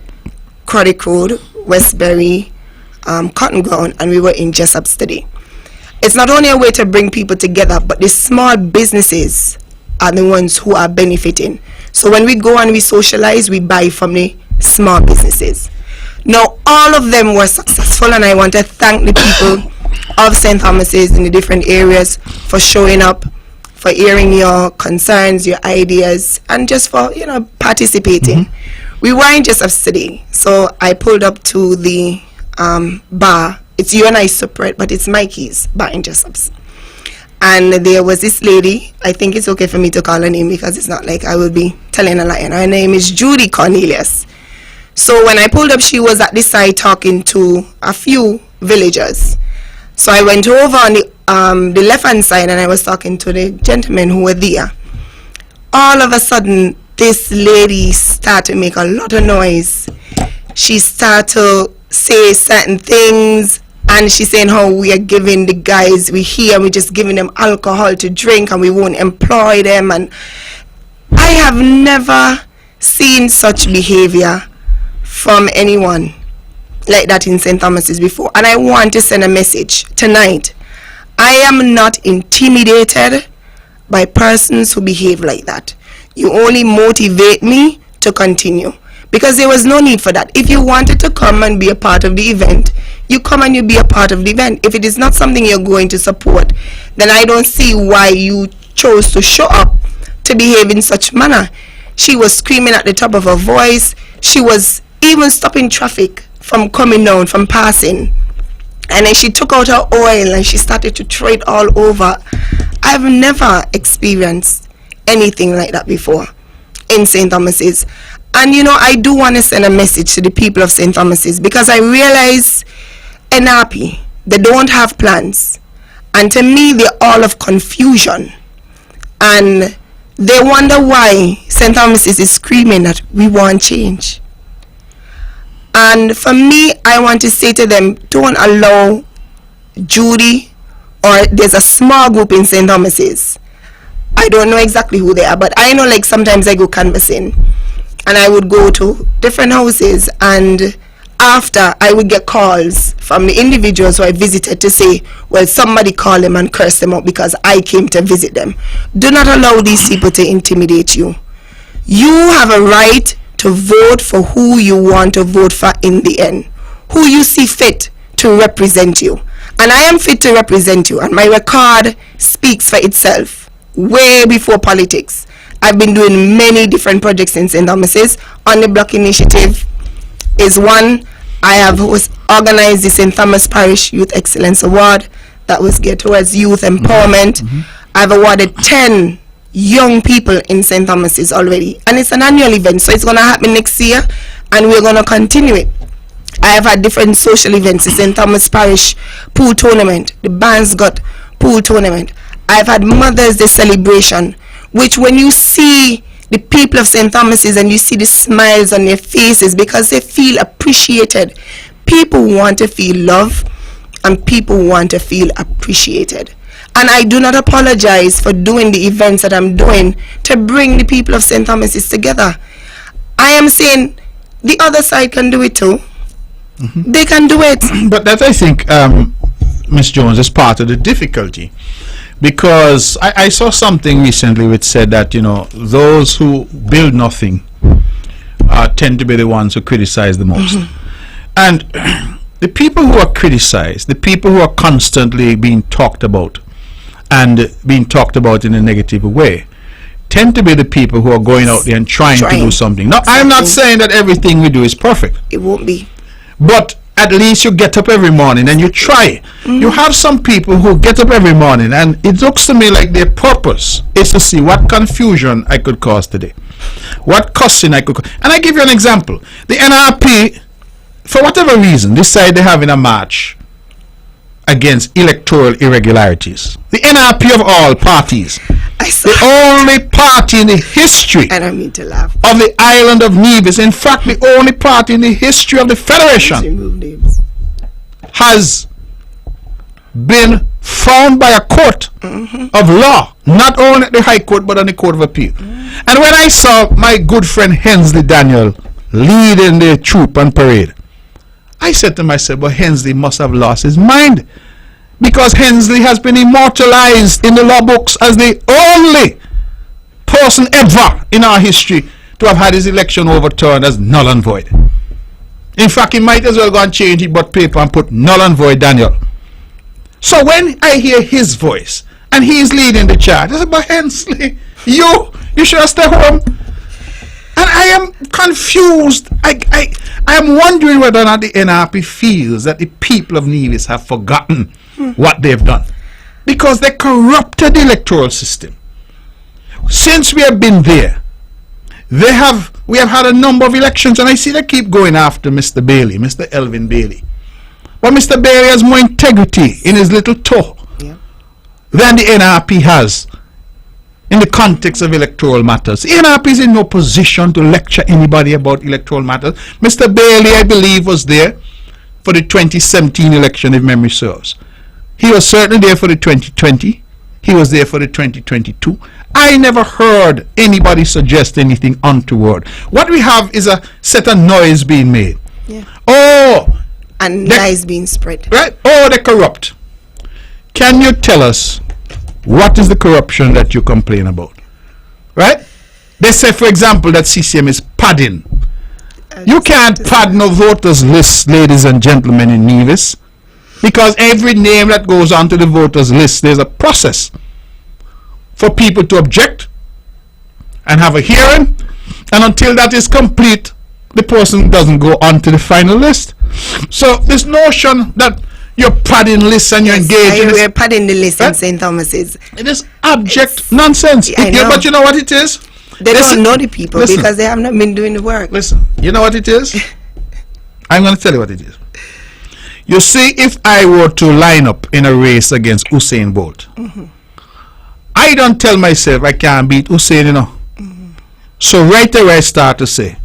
Craddock Road, Westbury, Cotton Ground, and we were in Jessop's today. It's not only a way to bring people together, but the small businesses are the ones who are benefiting. So when we go and we socialize, we buy from the small businesses. Now, all of them were successful, and I want to thank the people of St. Thomas's in the different areas for showing up, for hearing your concerns, your ideas, and just for, participating. We were in Jessop's today, so I pulled up to the bar. It's you and I separate, but it's Mikey's bar in Jessop's. And there was this lady, I think it's okay for me to call her name because it's not like I will be telling a lie. And her name is Judy Cornelius. So when I pulled up, she was at this side talking to a few villagers. So I went over on the left-hand side and I was talking to the gentlemen who were there. All of a sudden, this lady started to make a lot of noise. She started to say certain things, and she's saying how we are giving the guys, we're just giving them alcohol to drink and we won't employ them. And I have never seen such behavior from anyone like that in St. Thomas's before. And I want to send a message tonight. I am not intimidated by persons who behave like that. You only motivate me to continue, because there was no need for that. If you wanted to come and be a part of the event, you come and you be a part of the event. If it is not something you're going to support, then I don't see why you chose to show up to behave in such manner. She was screaming at the top of her voice. She was even stopping traffic from coming down, from passing. And then she took out her oil and she started to throw it all over. I've never experienced anything like that before in St. Thomas's. And I do want to send a message to the people of St. Thomas's, because I realize NRP, they don't have plans. And to me, they're all of confusion. And they wonder why St. Thomas's is screaming that we want change. And for me, I want to say to them, don't allow Judy, or there's a small group in St. Thomas's. I don't know exactly who they are, but I know, like, sometimes I go canvassing and I would go to different houses and after, I would get calls from the individuals who I visited to say, well, somebody called them and cursed them out because I came to visit them. Do not allow these people to intimidate you. You have a right to vote for who you want to vote for in the end, who you see fit to represent you. And I am fit to represent you, and my record speaks for itself way before politics. I've been doing many different projects in St. Thomas's. On the Block Initiative is one. I have organized the St. Thomas Parish Youth Excellence Award that was geared towards youth empowerment. I've awarded 10 young people in St. Thomas's already, and it's an annual event, so it's going to happen next year, and we're going to continue it. I have had different social events, the St. Thomas Parish pool tournament, the Bands Got pool tournament. I've had Mother's Day celebration, which when you see the people of St. Thomas's and you see the smiles on their faces because they feel appreciated. People want to feel love, and people want to feel appreciated. And I do not apologize for doing the events that I'm doing to bring the people of St. Thomas's together. I am saying the other side can do it too. They can do it. But that, I think, Ms. Jones, is part of the difficulty. Because I saw something recently which said that, you know, those who build nothing tend to be the ones who criticize the most. And the people who are criticized, the people who are constantly being talked about and being talked about in a negative way, tend to be the people who are going out there and trying to do something. Now, I'm not saying that everything we do is perfect. It won't be. But at least you get up every morning and you try. You have some people who get up every morning, and it looks to me like their purpose is to see what confusion I could cause today, what cussing I could cause. And I give you an example. The NRP, for whatever reason, decide they're having a march against electoral irregularities. The NRP of all parties, the only party in the history I don't mean to laugh. of the island of Nevis, in fact the only party in the history of the Federation, has been found by a court of law, not only at the High Court but on the Court of Appeal. And when I saw my good friend Hensley Daniel leading the troop and parade, I said to myself, well, Hensley must have lost his mind, because Hensley has been immortalized in the law books as the only person ever in our history to have had his election overturned as null and void. In fact, he might as well go and change it but paper and put null and void Daniel. So when I hear his voice and he's leading the charge, I said, but Hensley, you should have stayed home. And I am confused. I am wondering whether or not the NRP feels that the people of Nevis have forgotten what they've done, because they corrupted the electoral system. Since we have been there, we have had a number of elections, and I see they keep going after Mr. Bailey, Mr. Elvin Bailey. But Mr. Bailey has more integrity in his little toe than the NRP has in the context of electoral matters. The NRP is in no position to lecture anybody about electoral matters. Mr. Bailey, I believe, was there for the 2017 election, if memory serves. He was certainly there for the 2020. He was there for the 2022. I never heard anybody suggest anything untoward. What we have is a set of noise being made. And lies being spread. Right? They're corrupt. Can you tell us what is the corruption that you complain about? Right? They say, for example, that CCM is padding. You can't pad no voters list, ladies and gentlemen, in Nevis, because every name that goes onto the voters list, there's a process for people to object and have a hearing, and until that is complete, the person doesn't go on to the final list. So this notion that you're padding lists and you're engaging, we're padding the list in St. Thomas's. It is abject nonsense. But you know what it is? They don't know the people because they have not been doing the work. Listen, you know what it is? I'm going to tell you what it is. You see, if I were to line up in a race against Usain Bolt, I don't tell myself I can't beat Usain, you know. So right away I start to say,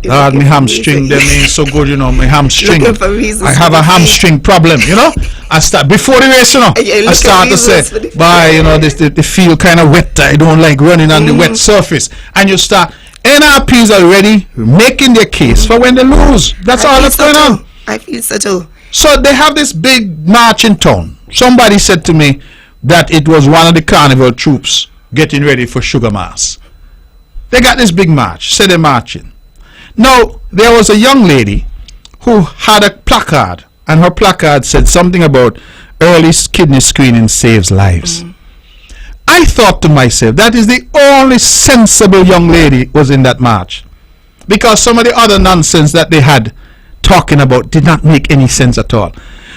Lord, my hamstring, them ain't so good, you know, my hamstring. I have a hamstring problem, you know. I start, before the race, you know, I start to say, the feel kind of wet, I don't like running on the wet surface. And you start, NRPs are already making their case for when they lose. That's all that's going on. I feel so too. So they have this big march in town. Somebody said to me that it was one of the carnival troops getting ready for Sugar Mass. They got this big march, so they're marching. Now, there was a young lady who had a placard, and her placard said something about early kidney screening saves lives. I thought to myself, that is the only sensible young lady was in that march. Because some of the other nonsense that they had talking about did not make any sense at all.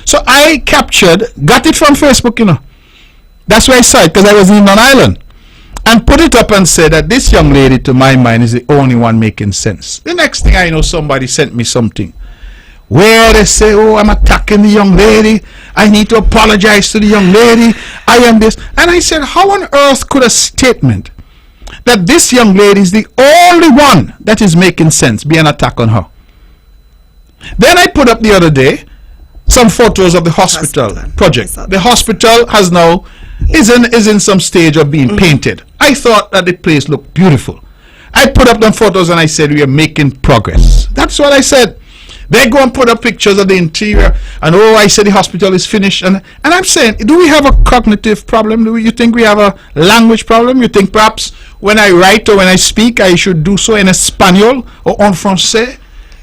So I got it from Facebook, That's where I saw it, because I was in an island. And put it up and said that this young lady, to my mind, is the only one making sense. The next thing I know, somebody sent me something where they say, oh, I'm attacking the young lady. I need to apologize to the young lady. I am this. And I said, how on earth could a statement that this young lady is the only one that is making sense be an attack on her? Then I put up the other day some photos of the hospital project. The hospital has now is in some stage of being painted. I thought that the place looked beautiful. I put up them photos and I said we are making progress. That's what I said. They go and put up pictures of the interior and I said the hospital is finished, and I'm saying, do we have a cognitive problem? You think we have a language problem? You think perhaps when I write or when I speak I should do so in Espanol or en français?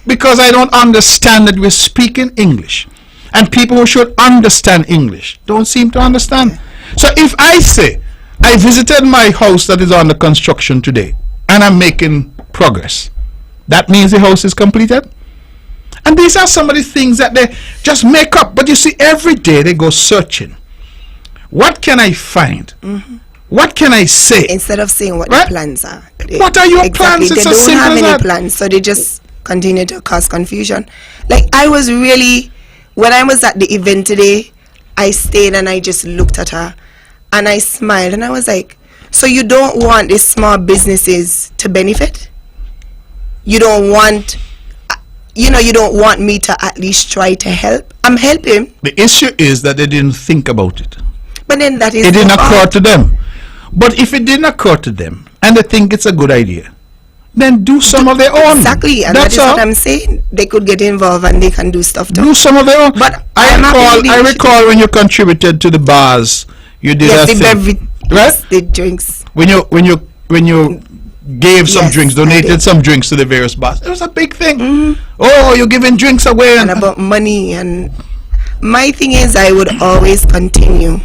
Because I don't understand that we're speaking English. And people who should understand English don't seem to understand. So if I say, I visited my house that is under construction today, and I'm making progress, that means the house is completed? And these are some of the things that they just make up. But you see, every day they go searching. What can I find? What can I say? Instead of saying what the plans are. What are your plans? They don't have any plans, so they just continue to cause confusion. Like, I was really, when I was at the event today, I stayed and I just looked at her and I smiled and I was like, so you don't want these small businesses to benefit? You don't want, you don't want me to at least try to help? I'm helping. The issue is that they didn't think about it. But then that is, it didn't occur to them. But if it didn't occur to them and they think it's a good idea, then do some of their own. Exactly, and that's what I'm saying. They could get involved and they can do stuff too. Do some of their own. But I recall when you contributed to the bars, you did a thing, right? The drinks. When you gave some drinks, donated some drinks to the various bars. It was a big thing. Oh, you're giving drinks away and about money. And my thing is, I would always continue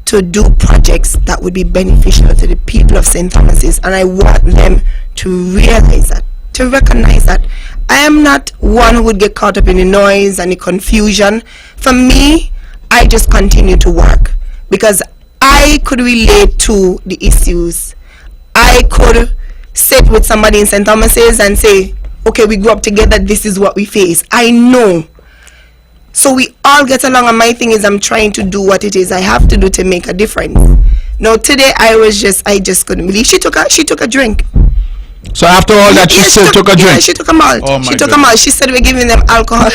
to do projects that would be beneficial to the people of St. Thomas's, and I want them to realize that, to recognize that. I am not one who would get caught up in the noise and the confusion. For me, I just continue to work because I could relate to the issues. I could sit with somebody in St. Thomas's and say, okay, we grew up together, this is what we face. I know. So we all get along, and my thing is I'm trying to do what it is I have to do to make a difference. Now today I just couldn't believe she took a drink. So after all that, she still took a drink? Yeah, she took a malt. She took a malt. She said we're giving them alcohol.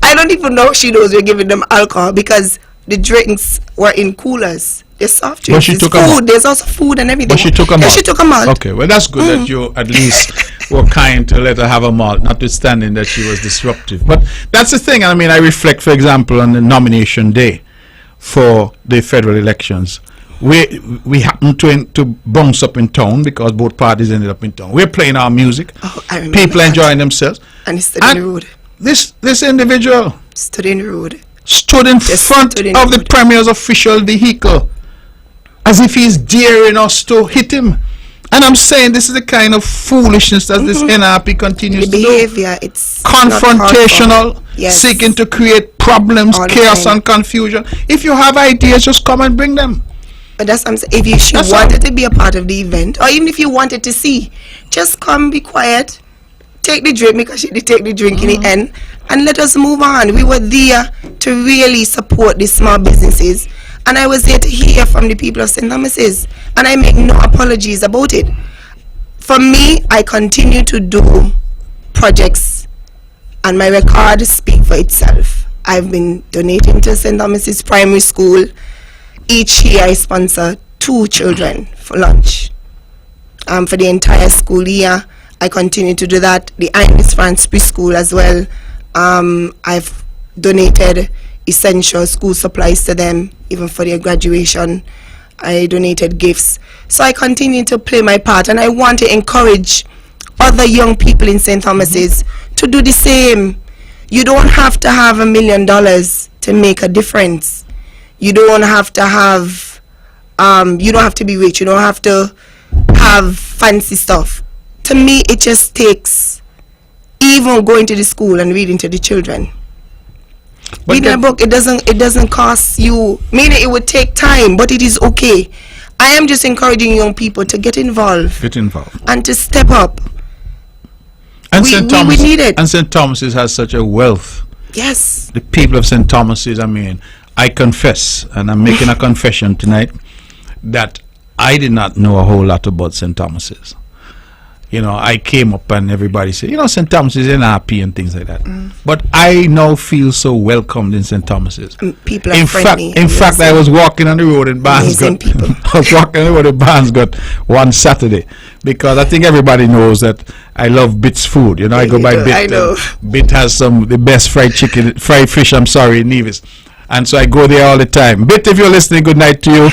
I don't even know if she knows we're giving them alcohol because the drinks were in coolers. There's soft drinks. But she took a malt. There's also food and everything. But she took a malt. Yeah, she took a malt. Okay, well that's good that you at least were kind to let her have a malt, notwithstanding that she was disruptive. But that's the thing. I mean, I reflect, for example, on the nomination day for the federal elections. We happened to bounce up in town because both parties ended up in town. We're playing our music. Oh, I remember. People enjoying themselves. And he stood in the road. This individual stood in the road. Stood in front of the Premier's official vehicle as if he's daring us to hit him. And I'm saying this is the kind of foolishness that this NRP continues to do. The behavior, it's confrontational, seeking to create problems, chaos and confusion. If you have ideas, just come and bring them. But that's what I'm saying. If she wanted to be a part of the event, or even if you wanted to see, just come, be quiet, take the drink, because she did take the drink in the end, and let us move on. We were there to really support the small businesses, and I was there to hear from the people of St. Thomas's, and I make no apologies about it. For me, I continue to do projects, and my record speaks for itself. I've been donating to St. Thomas's Primary School. Each year I sponsor 2 children for lunch for the entire school year. I continue to do that. The Irish France preschool as well. I've donated essential school supplies to them, even for their graduation. I donated gifts. So I continue to play my part, and I want to encourage other young people in St. Thomas's to do the same. You don't have to have $1 million to make a difference. You don't have to have, you don't have to be rich. You don't have to have fancy stuff. To me, it just takes even going to the school and reading to the children. Reading a book, it doesn't cost you. Meaning it would take time, but it is okay. I am just encouraging young people to get involved. And to step up. And we need it. And St. Thomas's has such a wealth. Yes. The people of St. Thomas's, I mean, I confess, and I'm making a confession tonight, that I did not know a whole lot about St. Thomas's. You know, I came up and everybody said, you know, St. Thomas's is NRP and things like that. But I now feel so welcomed in St. Thomas's. People are friendly. In fact, I was walking on the road in Barnesgut. I was walking on the road in Barnesgut one Saturday, because I think everybody knows that I love Bit's food. You know, I go by Bit. I know. Bit has the best fried fish, in Nevis. And so I go there all the time. Bit, if you're listening, good night to you.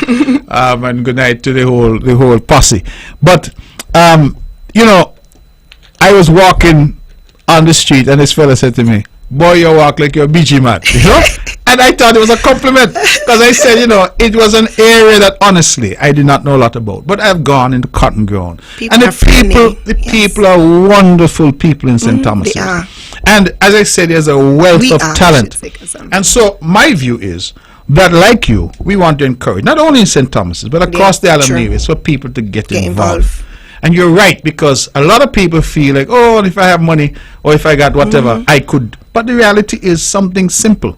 And good night to the whole posse. But you know, I was walking on the street and this fella said to me, boy, you walk like you're a BG man, you know? And I thought it was a compliment, because I said, you know, it was an area that honestly I did not know a lot about, but I've gone into cotton ground. And the people are wonderful people in St. Thomas's. They are. And as I said, there's a wealth of talent. And so my view is that, like you, we want to encourage, not only in St. Thomas's, but across the Island of Nevis, for people to get involved. And you're right, because a lot of people feel like, oh, if I have money or if I got whatever, I could. But the reality is something simple.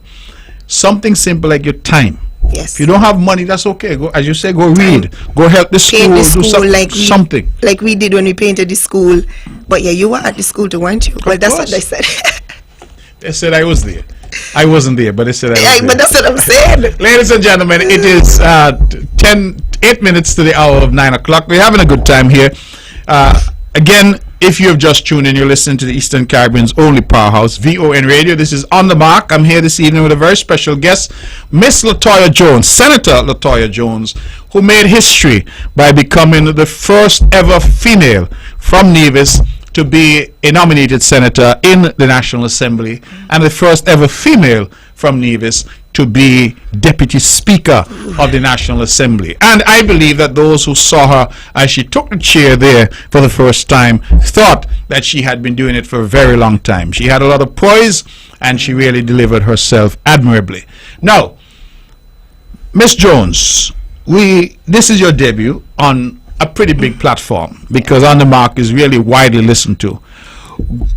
Something simple like your time. Yes. If you don't have money, that's okay. Go, as you say, go read. Go help the school. Do something. Like we did when we painted the school. But yeah, you were at the school too, weren't you? Well, that's what they said. They said I was there. I wasn't there, but they said I was there. But that's what I'm saying. Ladies and gentlemen, it is 8 minutes to the hour of 9 o'clock. We're having a good time here. Again, if you have just tuned in, you're listening to the Eastern Caribbean's only powerhouse, VON Radio. This is On The Mark. I'm here this evening with a very special guest, Miss Latoya Jones, Senator Latoya Jones, who made history by becoming the first ever female from Nevis to be a nominated senator in the National Assembly, and the first ever female from Nevis to be Deputy Speaker of the National Assembly. And I believe that those who saw her as she took the chair there for the first time thought that she had been doing it for a very long time. She had a lot of poise, and she really delivered herself admirably. Now, Miss Jones, this is your debut on a pretty big platform, because On The Mark is really widely listened to.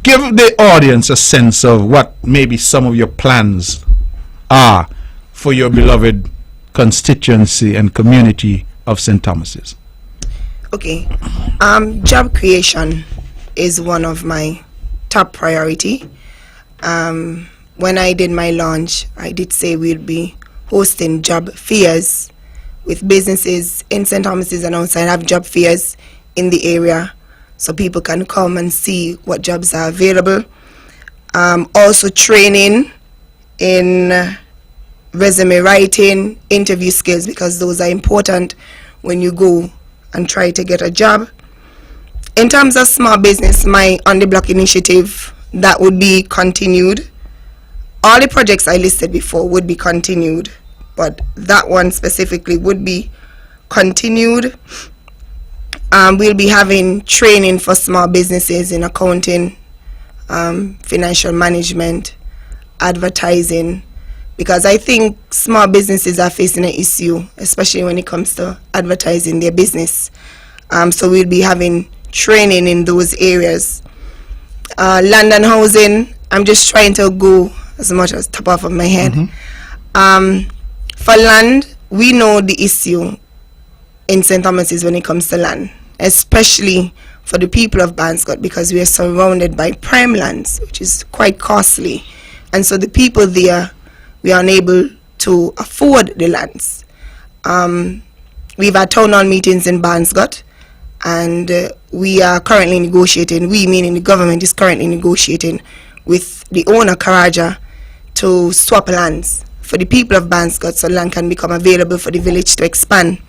Give the audience a sense of what maybe some of your plans are for your beloved constituency and community of St. Thomas's. Okay. Job creation is one of my top priority. When I did my launch, I did say we'd be hosting job fairs with businesses in St. Thomas's and outside. Have job fairs in the area so people can come and see what jobs are available. Also training in resume writing, interview skills, because those are important when you go and try to get a job. In terms of small business, my On The Block initiative, that would be continued. All the projects I listed before would be continued, but that one specifically would be continued. We'll be having training for small businesses in accounting, financial management, advertising, because I think small businesses are facing an issue, especially when it comes to advertising their business. So we'll be having training in those areas. Land and housing, I'm just trying to go as much as top off of my head. For land, we know the issue in St. Thomas's when it comes to land, especially for the people of Barnesgut, because we are surrounded by prime lands, which is quite costly. And so the people there, we are unable to afford the lands. We've had town hall meetings in Barnesgut, and we are currently negotiating, we meaning the government is currently negotiating with the owner, Karaja, to swap lands for the people of Banskot so land can become available for the village to expand.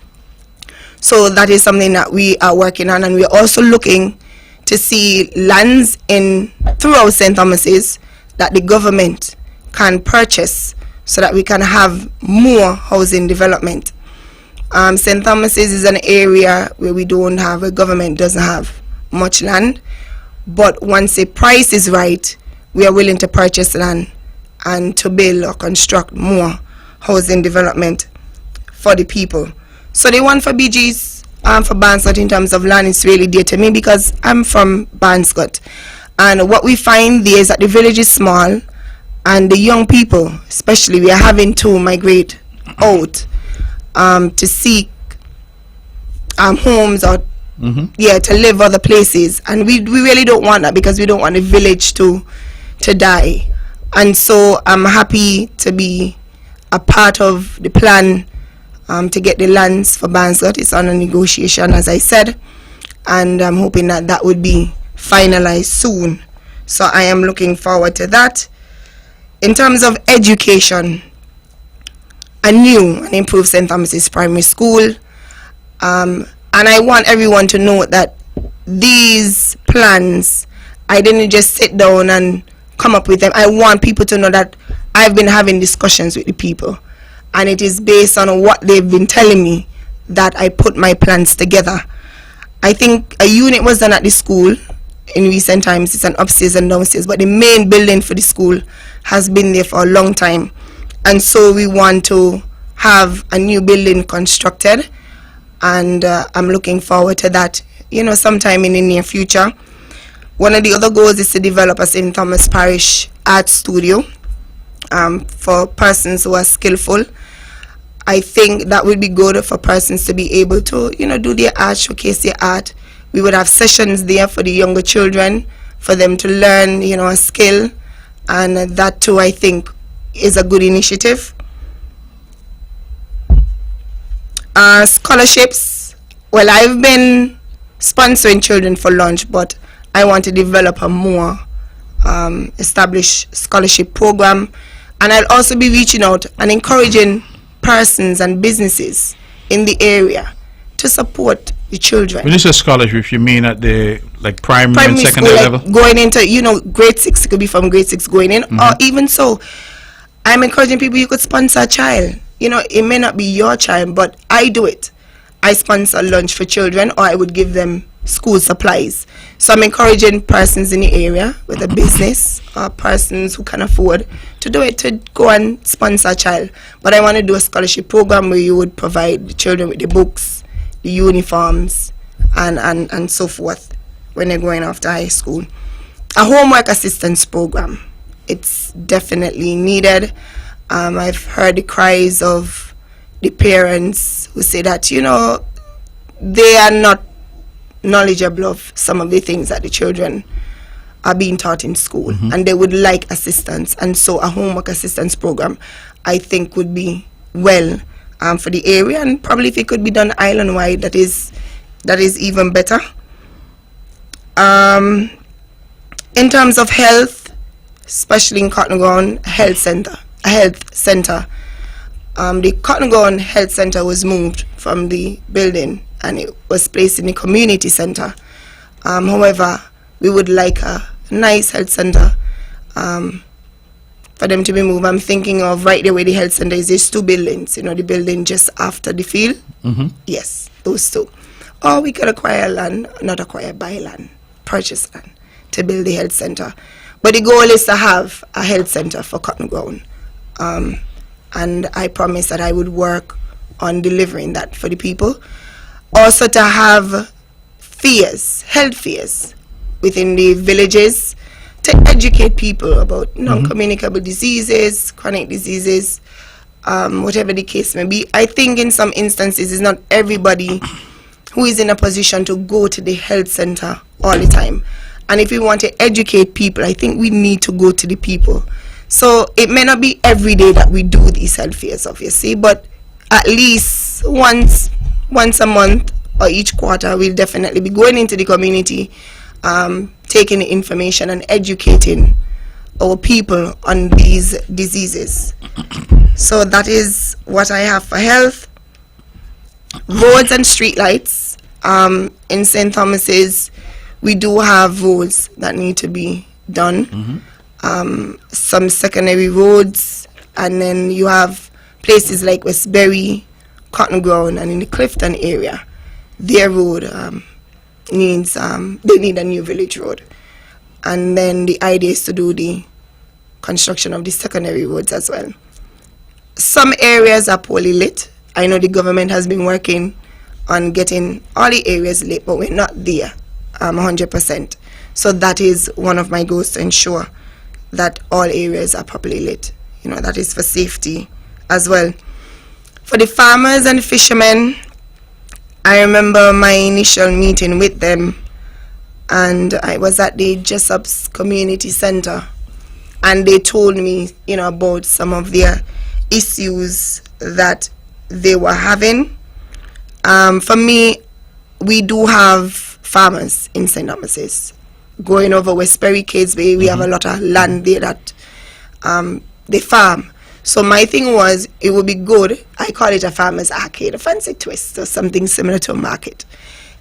So that is something that we are working on, and we are also looking to see lands throughout St. Thomas's that the government can purchase so that we can have more housing development. St. Thomas's is an area where the government doesn't have much land, but once the price is right, we are willing to purchase land and to build or construct more housing development for the people. So the one for BG's for Banskot in terms of land is really dear to me because I'm from Banskot, and what we find there is that the village is small, and the young people especially, we are having to migrate out to seek homes or to live other places, and we really don't want that because we don't want the village to die. And so I'm happy to be a part of the plan to get the lands for Banskot. It's under negotiation, as I said, and I'm hoping that that would be finalized soon. So I am looking forward to that. In terms of education, a new and improved St. Thomas's Primary School, and I want everyone to know that these plans, I didn't just sit down and come up with them. I want people to know that I've been having discussions with the people, and it is based on what they've been telling me that I put my plans together. I think a unit was done at the school in recent times. It's an upstairs and downstairs, but the main building for the school has been there for a long time, and so we want to have a new building constructed, and I'm looking forward to that, sometime in the near future. One of the other goals is to develop a St. Thomas Parish art studio for persons who are skillful. I think that would be good for persons to be able to, do their art, showcase their art. We would have sessions there for the younger children, for them to learn, a skill, and that too, I think, is a good initiative. Scholarships. Well, I've been sponsoring Children for Lunch, but I want to develop a more established scholarship program, and I'll also be reaching out and encouraging persons and businesses in the area to support the children. When you say scholarship, you mean at the primary and secondary school, level? Going into grade 6, it could be from grade 6 going in, or even so, I'm encouraging people, you could sponsor a child. It may not be your child, but I do it. I sponsor lunch for children, or I would give them school supplies. So I'm encouraging persons in the area with a business or persons who can afford to do it, to go and sponsor a child. But I want to do a scholarship program where you would provide the children with the books, the uniforms, and so forth when they're going off to high school. A homework assistance program. It's definitely needed. I've heard the cries of the parents who say that, they are not knowledgeable of some of the things that the children are being taught in school, and they would like assistance. And so a homework assistance program, I think, would be well for the area, and probably if it could be done island-wide, that is even better. In terms of health, especially in Cotton Ground, a health center. The Cotton Ground Health Center was moved from the building and it was placed in the community center. However, we would like a nice health center for them to be moved. I'm thinking of right there where the health center is. There's 2 buildings, the building just after the field. Yes, those 2. Or we could buy land, purchase land to build the health center. But the goal is to have a health center for Cotton Ground. And I promise that I would work on delivering that for the people. Also to have health fairs within the villages to educate people about non-communicable diseases, chronic diseases, whatever the case may be. I think in some instances it's not everybody who is in a position to go to the health center all the time. And if we want to educate people, I think we need to go to the people. So it may not be every day that we do these health fairs, obviously, but at least once a month or each quarter, we'll definitely be going into the community, taking the information and educating our people on these diseases. So that is what I have for health. Roads and street lights. In St. Thomas's, we do have roads that need to be done. Some secondary roads, and then you have places like Westbury, Cotton Ground, and in the Clifton area, their road needs, they need a new village road. And then the idea is to do the construction of the secondary roads as well. Some areas are poorly lit. I know the government has been working on getting all the areas lit, but we're not there 100%. So that is one of my goals, to ensure that all areas are properly lit. You know, that is for safety as well. For the farmers and fishermen, I remember my initial meeting with them, and I was at the Jessup's Community Center, and they told me, you know, about some of their issues that they were having. For me, we do have farmers in St. Thomas's. Going over Westbury, Catesby, we have a lot of land there that they farm. So my thing was, it would be good, I call it a farmer's arcade, a fancy twist or something similar to a market.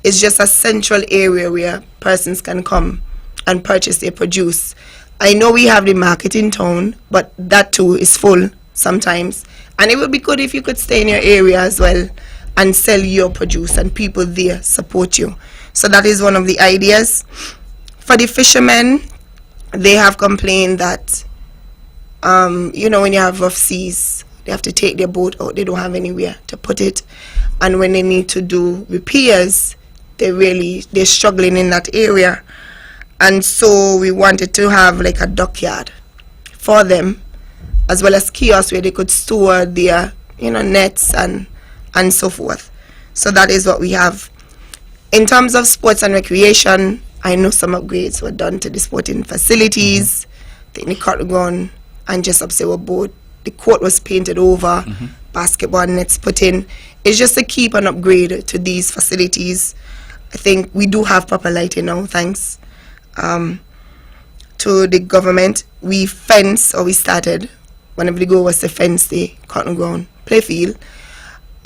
It's just a central area where persons can come and purchase their produce. I know we have the market in town, but that too is full sometimes. And it would be good if you could stay in your area as well and sell your produce, and people there support you. So that is one of the ideas. For the fishermen, they have complained that, you know, when you have rough seas, they have to take their boat out. They don't have anywhere to put it. And when they need to do repairs, they're struggling in that area. And so we wanted to have like a dockyard for them, as well as kiosks where they could store their, you know, nets and so forth. So that is what we have. In terms of sports and recreation, I know some upgrades were done to the sporting facilities. The Cotton Ground and just up Sewer Boat, the court was painted over, basketball nets put in. It's just to keep an upgrade to these facilities. I think we do have proper lighting now, thanks to the government. We started, whenever the goal was to fence the Cotton Ground playfield.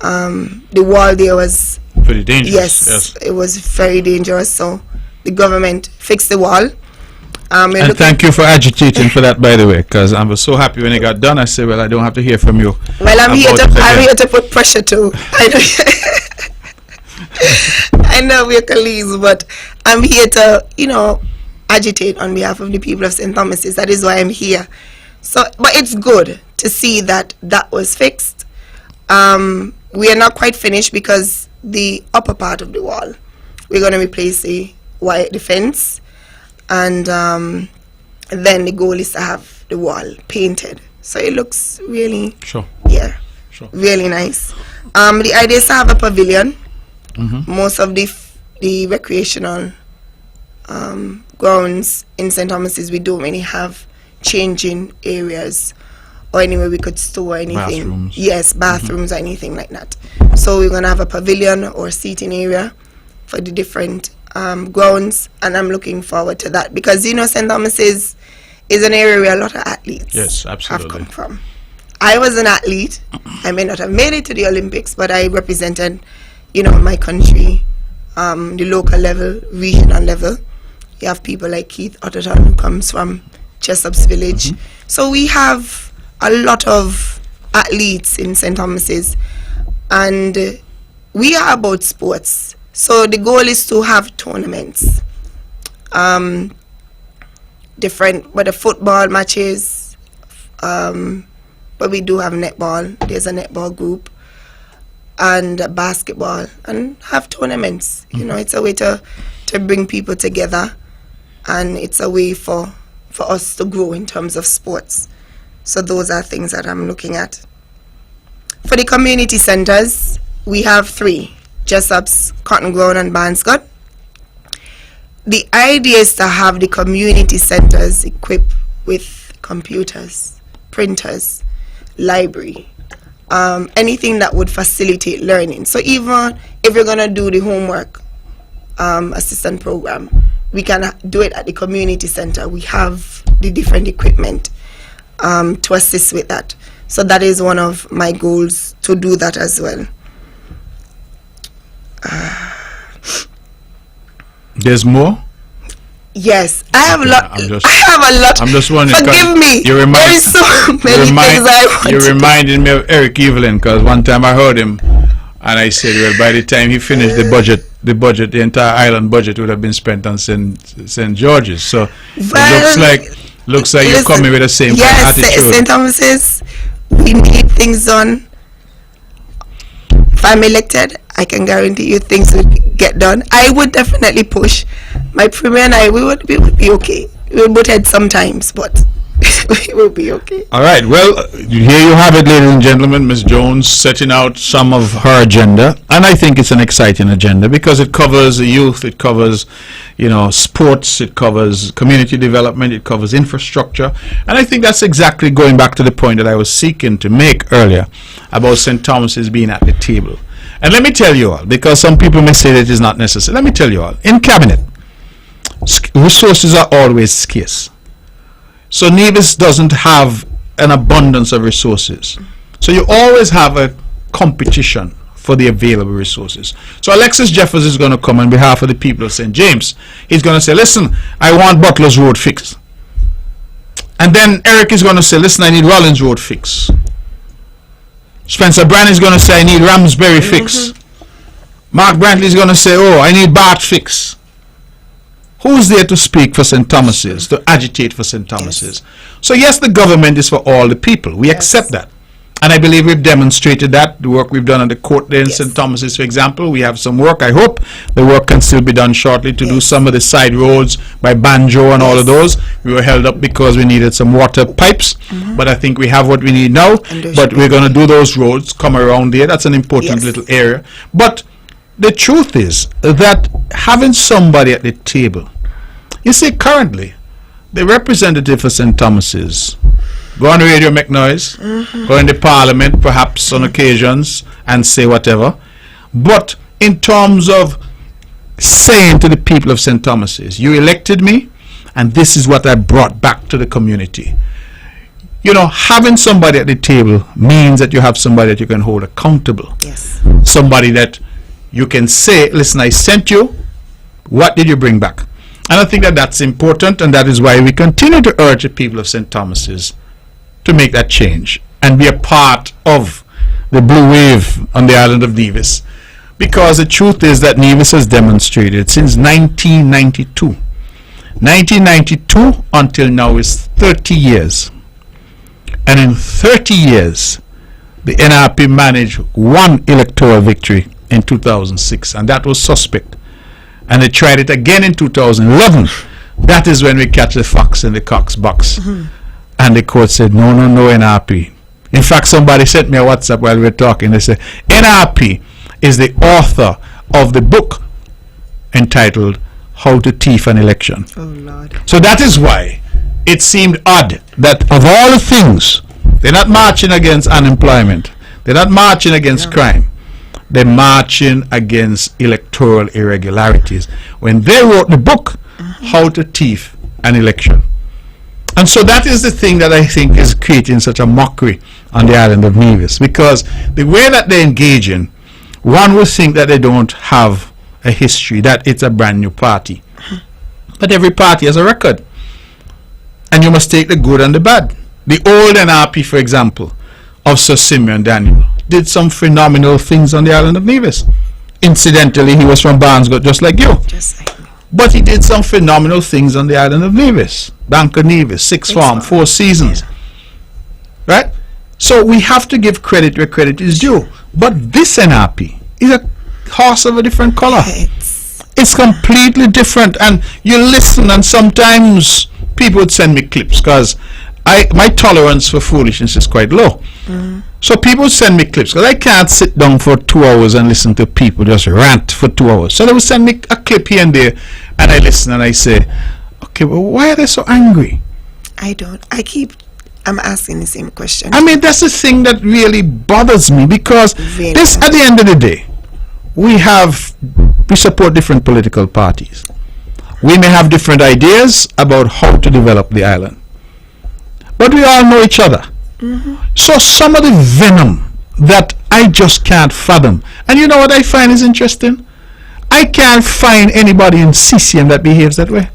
The wall there was pretty dangerous. Yes, it was very dangerous. So the government fixed the wall. And thank you for agitating for that, by the way, because I was so happy when it got done. I said, well, I don't have to hear from you. Well, I'm here to put pressure too. I know we're colleagues, but I'm here to, you know, agitate on behalf of the people of St. Thomas's. That is why I'm here. So, but it's good to see that that was fixed. We are not quite finished because the upper part of the wall, we're going to replace the fence, and then the goal is to have the wall painted, so it looks really, really nice. The idea is to have a pavilion. Most of the recreational grounds in St. Thomas's, we don't really have changing areas or anywhere we could store anything. Bathrooms. Yes, bathrooms or anything like that. So we're going to have a pavilion or seating area for the different grounds, and I'm looking forward to that because, you know, St. Thomas's is an area where a lot of athletes have come from. I was an athlete. I may not have made it to the Olympics, but I represented, you know, my country, the local level, regional level. You have people like Keith Otterton, who comes from Chesup's village. So we have a lot of athletes in St. Thomas's, and we are about sports. So the goal is to have tournaments, different, but the football matches, but we do have netball. There's a netball group, and basketball, and have tournaments. You know, it's a way to bring people together, and it's a way for us to grow in terms of sports. So those are things that I'm looking at. For the community centers, we have 3, Jessup's, Cotton Ground, and Barnscott. The idea is to have the community centers equipped with computers, printers, library, anything that would facilitate learning. So even if you're going to do the homework assistant program, we can do it at the community center. We have the different equipment to assist with that. So that is one of my goals, to do that as well. There's more? Yes, I have a lot. I'm just wondering. Forgive me. There is so many things I want You're to do. reminding me of Eric Evelyn, because one time I heard him, and I said, well, by the time he finished the entire island budget would have been spent on St. George's. So it looks like you're coming with the same kind of attitude. St. Thomas's, we need things done. If I'm elected, I can guarantee you things will get done. I would definitely push. My premier and I, we would be okay. We'll butt heads sometimes, but we will be okay. All right. Well, here you have it, ladies and gentlemen. Ms. Jones setting out some of her agenda, and I think it's an exciting agenda because it covers the youth, it covers, sports, it covers community development, it covers infrastructure, and I think that's exactly going back to the point that I was seeking to make earlier about St. Thomas's being at the table. And let me tell you all, because some people may say that it is not necessary. Let me tell you all, in cabinet, resources are always scarce. So Nevis doesn't have an abundance of resources. So you always have a competition for the available resources. So Alexis Jeffers is going to come on behalf of the people of St. James. He's going to say, listen, I want Butler's Road fixed. And then Eric is going to say, listen, I need Rollins Road fixed. Spencer Brand is going to say, I need Ramsbury fixed. Mark Brantley is going to say, oh, I need Bath fixed. Who's there to speak for St. Thomas's, to agitate for St. Thomas's? Yes. So yes, the government is for all the people. We accept that. And I believe we've demonstrated that. The work we've done on the court there in St. Thomas's, for example, we have some work. I hope the work can still be done shortly to do some of the side roads by Banjo and all of those. We were held up because we needed some water pipes. But I think we have what we need now. But we're going to do those roads, come around there. That's an important little area. But the truth is that having somebody at the table, you see, currently, the representative for St. Thomas's go on the radio, make noise, go in the parliament, perhaps on occasions, and say whatever. But in terms of saying to the people of St. Thomas's, you elected me, and this is what I brought back to the community. Having somebody at the table means that you have somebody that you can hold accountable. Yes. Somebody that you can say, listen, I sent you, what did you bring back? And I think that that's important, and that is why we continue to urge the people of St. Thomas's to make that change and be a part of the blue wave on the island of Nevis. Because the truth is that Nevis has demonstrated since 1992. 1992 until now is 30 years. And in 30 years, the NRP managed one electoral victory in 2006, and that was suspect. And they tried it again in 2011. That is when we catch the fox in the cock's box. And the court said, no, NRP. In fact, somebody sent me a WhatsApp while we were talking. They said, NRP is the author of the book entitled How to Thief an Election. Oh, Lord. So that is why it seemed odd that of all the things, they're not marching against unemployment. They're not marching against crime. They're marching against electoral irregularities when they wrote the book, How to Thief an Election. And so that is the thing that I think is creating such a mockery on the island of Nevis, because the way that they're engaging, one would think that they don't have a history, that it's a brand new party. But every party has a record. And you must take the good and the bad. The old NRP, for example, of Sir Simeon Daniel, did some phenomenal things on the island of Nevis. Incidentally, he was from Barnesgate, just like you. Just like me. But he did some phenomenal things on the island of Nevis. Bank of Nevis, Sixth Farm, 4 Seasons. Right? So we have to give credit where credit is due. But this NRP is a horse of a different color. It's completely different. And you listen, and sometimes people would send me clips because my tolerance for foolishness is quite low. So people would send me clips because I can't sit down for 2 hours and listen to people just rant for 2 hours. So they would send me a clip here and there, and I listen and I say, okay, well, why are they so angry? I I'm asking the same question. I mean, that's the thing that really bothers me, because Really this, at the end of the day, we support different political parties. We may have different ideas about how to develop the island, but we all know each other. So some of the venom that I just can't fathom, and you know what I find is interesting? I can't find anybody in CCM that behaves that way.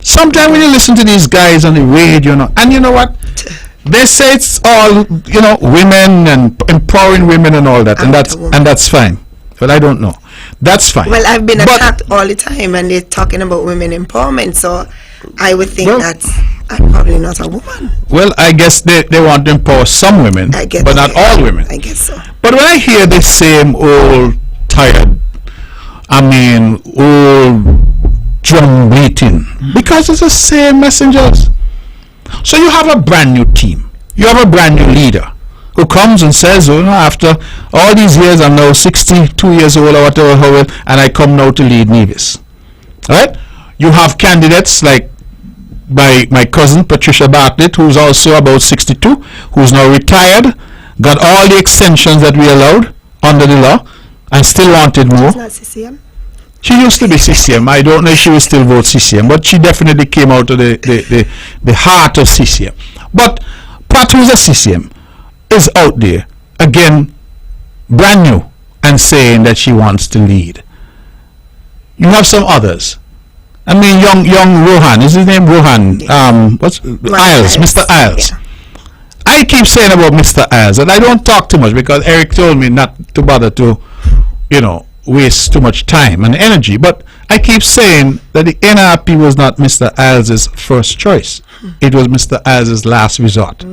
Sometimes when you listen to these guys on the radio, and you know what? They say it's all, women and empowering women and all that, and that's fine. But I don't know. That's fine. Well, I've been attacked all the time, and they're talking about women empowerment, so I would think that I'm probably not a woman. Well, I guess they want to empower some women, but not all women. I guess so. But when I hear this same old, tired, old drum beating, because it's the same messengers. So you have a brand new team. You have a brand new leader who comes and says, after all these years, I'm now 62 years old or whatever, and I come now to lead Nevis. Right? You have candidates like my cousin Patricia Bartlett, who's also about 62, who's now retired, got all the extensions that we allowed under the law, and still wanted more. She's not CCM? She used to be CCM. I don't know if she will still vote CCM, but she definitely came out of the heart of CCM. But Pat, who's a CCM, is out there, again, brand new, and saying that she wants to lead. You have some others. I mean, young Rohan, is his name Rohan? Isles, Mr. Isles. Yeah. I keep saying about Mr. Isles, and I don't talk too much because Eric told me not to bother to, waste too much time and energy. But I keep saying that the NRP was not Mr. Isles' first choice. It was Mr. Isles' last resort.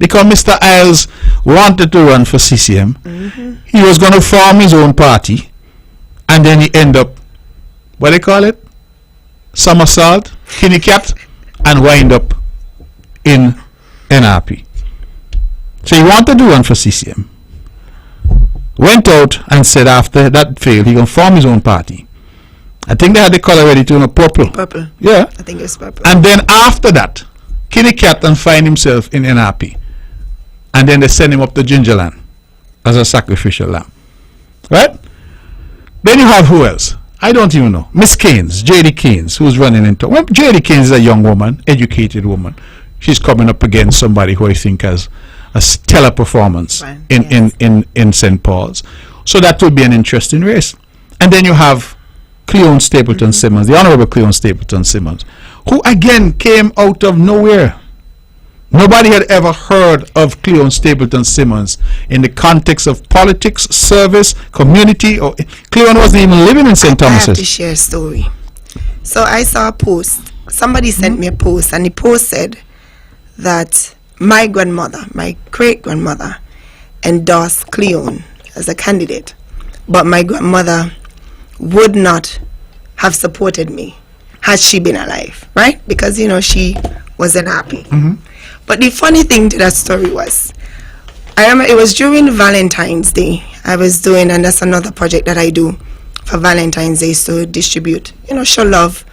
Because Mr. Isles wanted to run for CCM. He was going to form his own party, and then he end up, what do they call it? Somersault, Kinney Cat, and wind up in NRP. So he wanted to run for CCM. Went out and said after that failed, he going to form his own party. I think they had the color ready to purple. Purple. Yeah. I think it's purple. And then after that, Kinney Cat and find himself in NRP. And then they send him up to Gingerland as a sacrificial lamb. Right? Then you have who else? I don't even know. Miss Keynes, J.D. Keynes, who's running into... Well, J.D. Keynes is a young woman, educated woman. She's coming up against somebody who I think has a stellar performance in St. Paul's. So that would be an interesting race. And then you have Cleon Stapleton Simmons, the Honorable Cleon Stapleton Simmons, who again came out of nowhere. Nobody had ever heard of Cleon Stapleton Simmons in the context of politics, service, community. Or Cleon wasn't even living in St. Thomas's. I have to share a story. So I saw a post. Somebody sent me a post, and the post said that my grandmother, my great-grandmother, endorsed Cleon as a candidate, but my grandmother would not have supported me had she been alive, right? Because, she wasn't happy. But the funny thing to that story was, I remember it was during Valentine's Day. I was doing, and that's another project that I do for Valentine's Day, to distribute, show love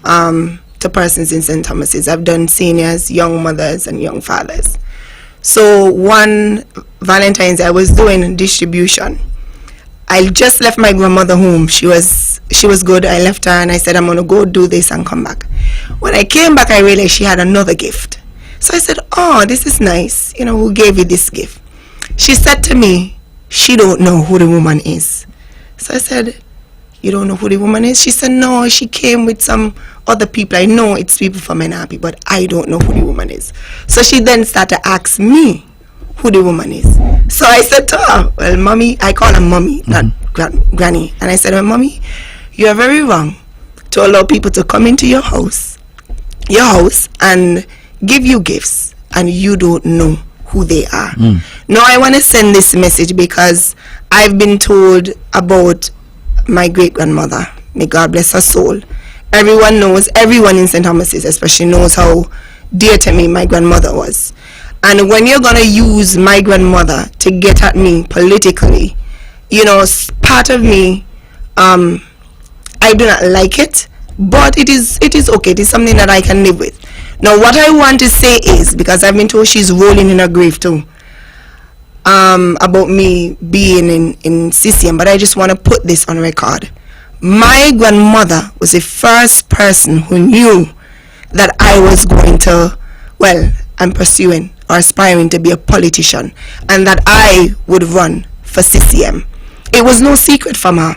to persons in St. Thomas's. I've done seniors, young mothers, and young fathers. So one Valentine's Day, I was doing distribution. I just left my grandmother home. She was good. I left her and I said, I'm going to go do this and come back. When I came back, I realized she had another gift. So I said, oh, this is nice. Who gave you this gift? She said to me, she don't know who the woman is. So I said, you don't know who the woman is? She said, no, she came with some other people. I know it's people from NRP, but I don't know who the woman is. So she then started to ask me who the woman is. So I said to her, well, mommy, I call her mommy, not granny. And I said, well, mommy, you are very wrong to allow people to come into your house and give you gifts, and you don't know who they are. Now I want to send this message because I've been told about my great-grandmother. May God bless her soul. Everyone in St. Thomas's especially knows how dear to me my grandmother was. And when you're going to use my grandmother to get at me politically, part of me, I do not like it, but it is okay. It is something that I can live with. Now, what I want to say is, because I've been told she's rolling in her grave too, about me being in CCM, but I just want to put this on record. My grandmother was the first person who knew that I was going to, I'm pursuing or aspiring to be a politician, and that I would run for CCM. It was no secret from her.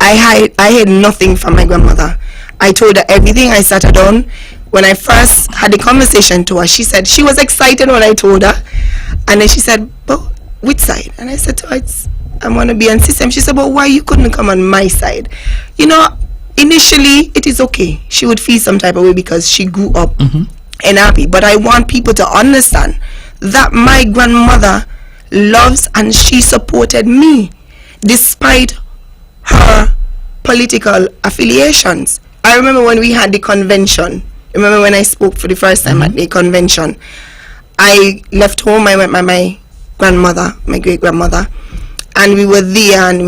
I hid nothing from my grandmother. I told her everything. I sat her down. When I first had the conversation to her, she said she was excited when I told her, and then she said, but which side? And I said to her, I want to be on CCM. She said, but why you couldn't come on my side? You know, initially it is okay. She would feel some type of way because she grew up and happy. But I want people to understand that my grandmother loves and she supported me despite her political affiliations. I remember when we had the convention. Remember when I spoke for the first time at the convention? I left home. I went with my grandmother, my great grandmother, and we were there, and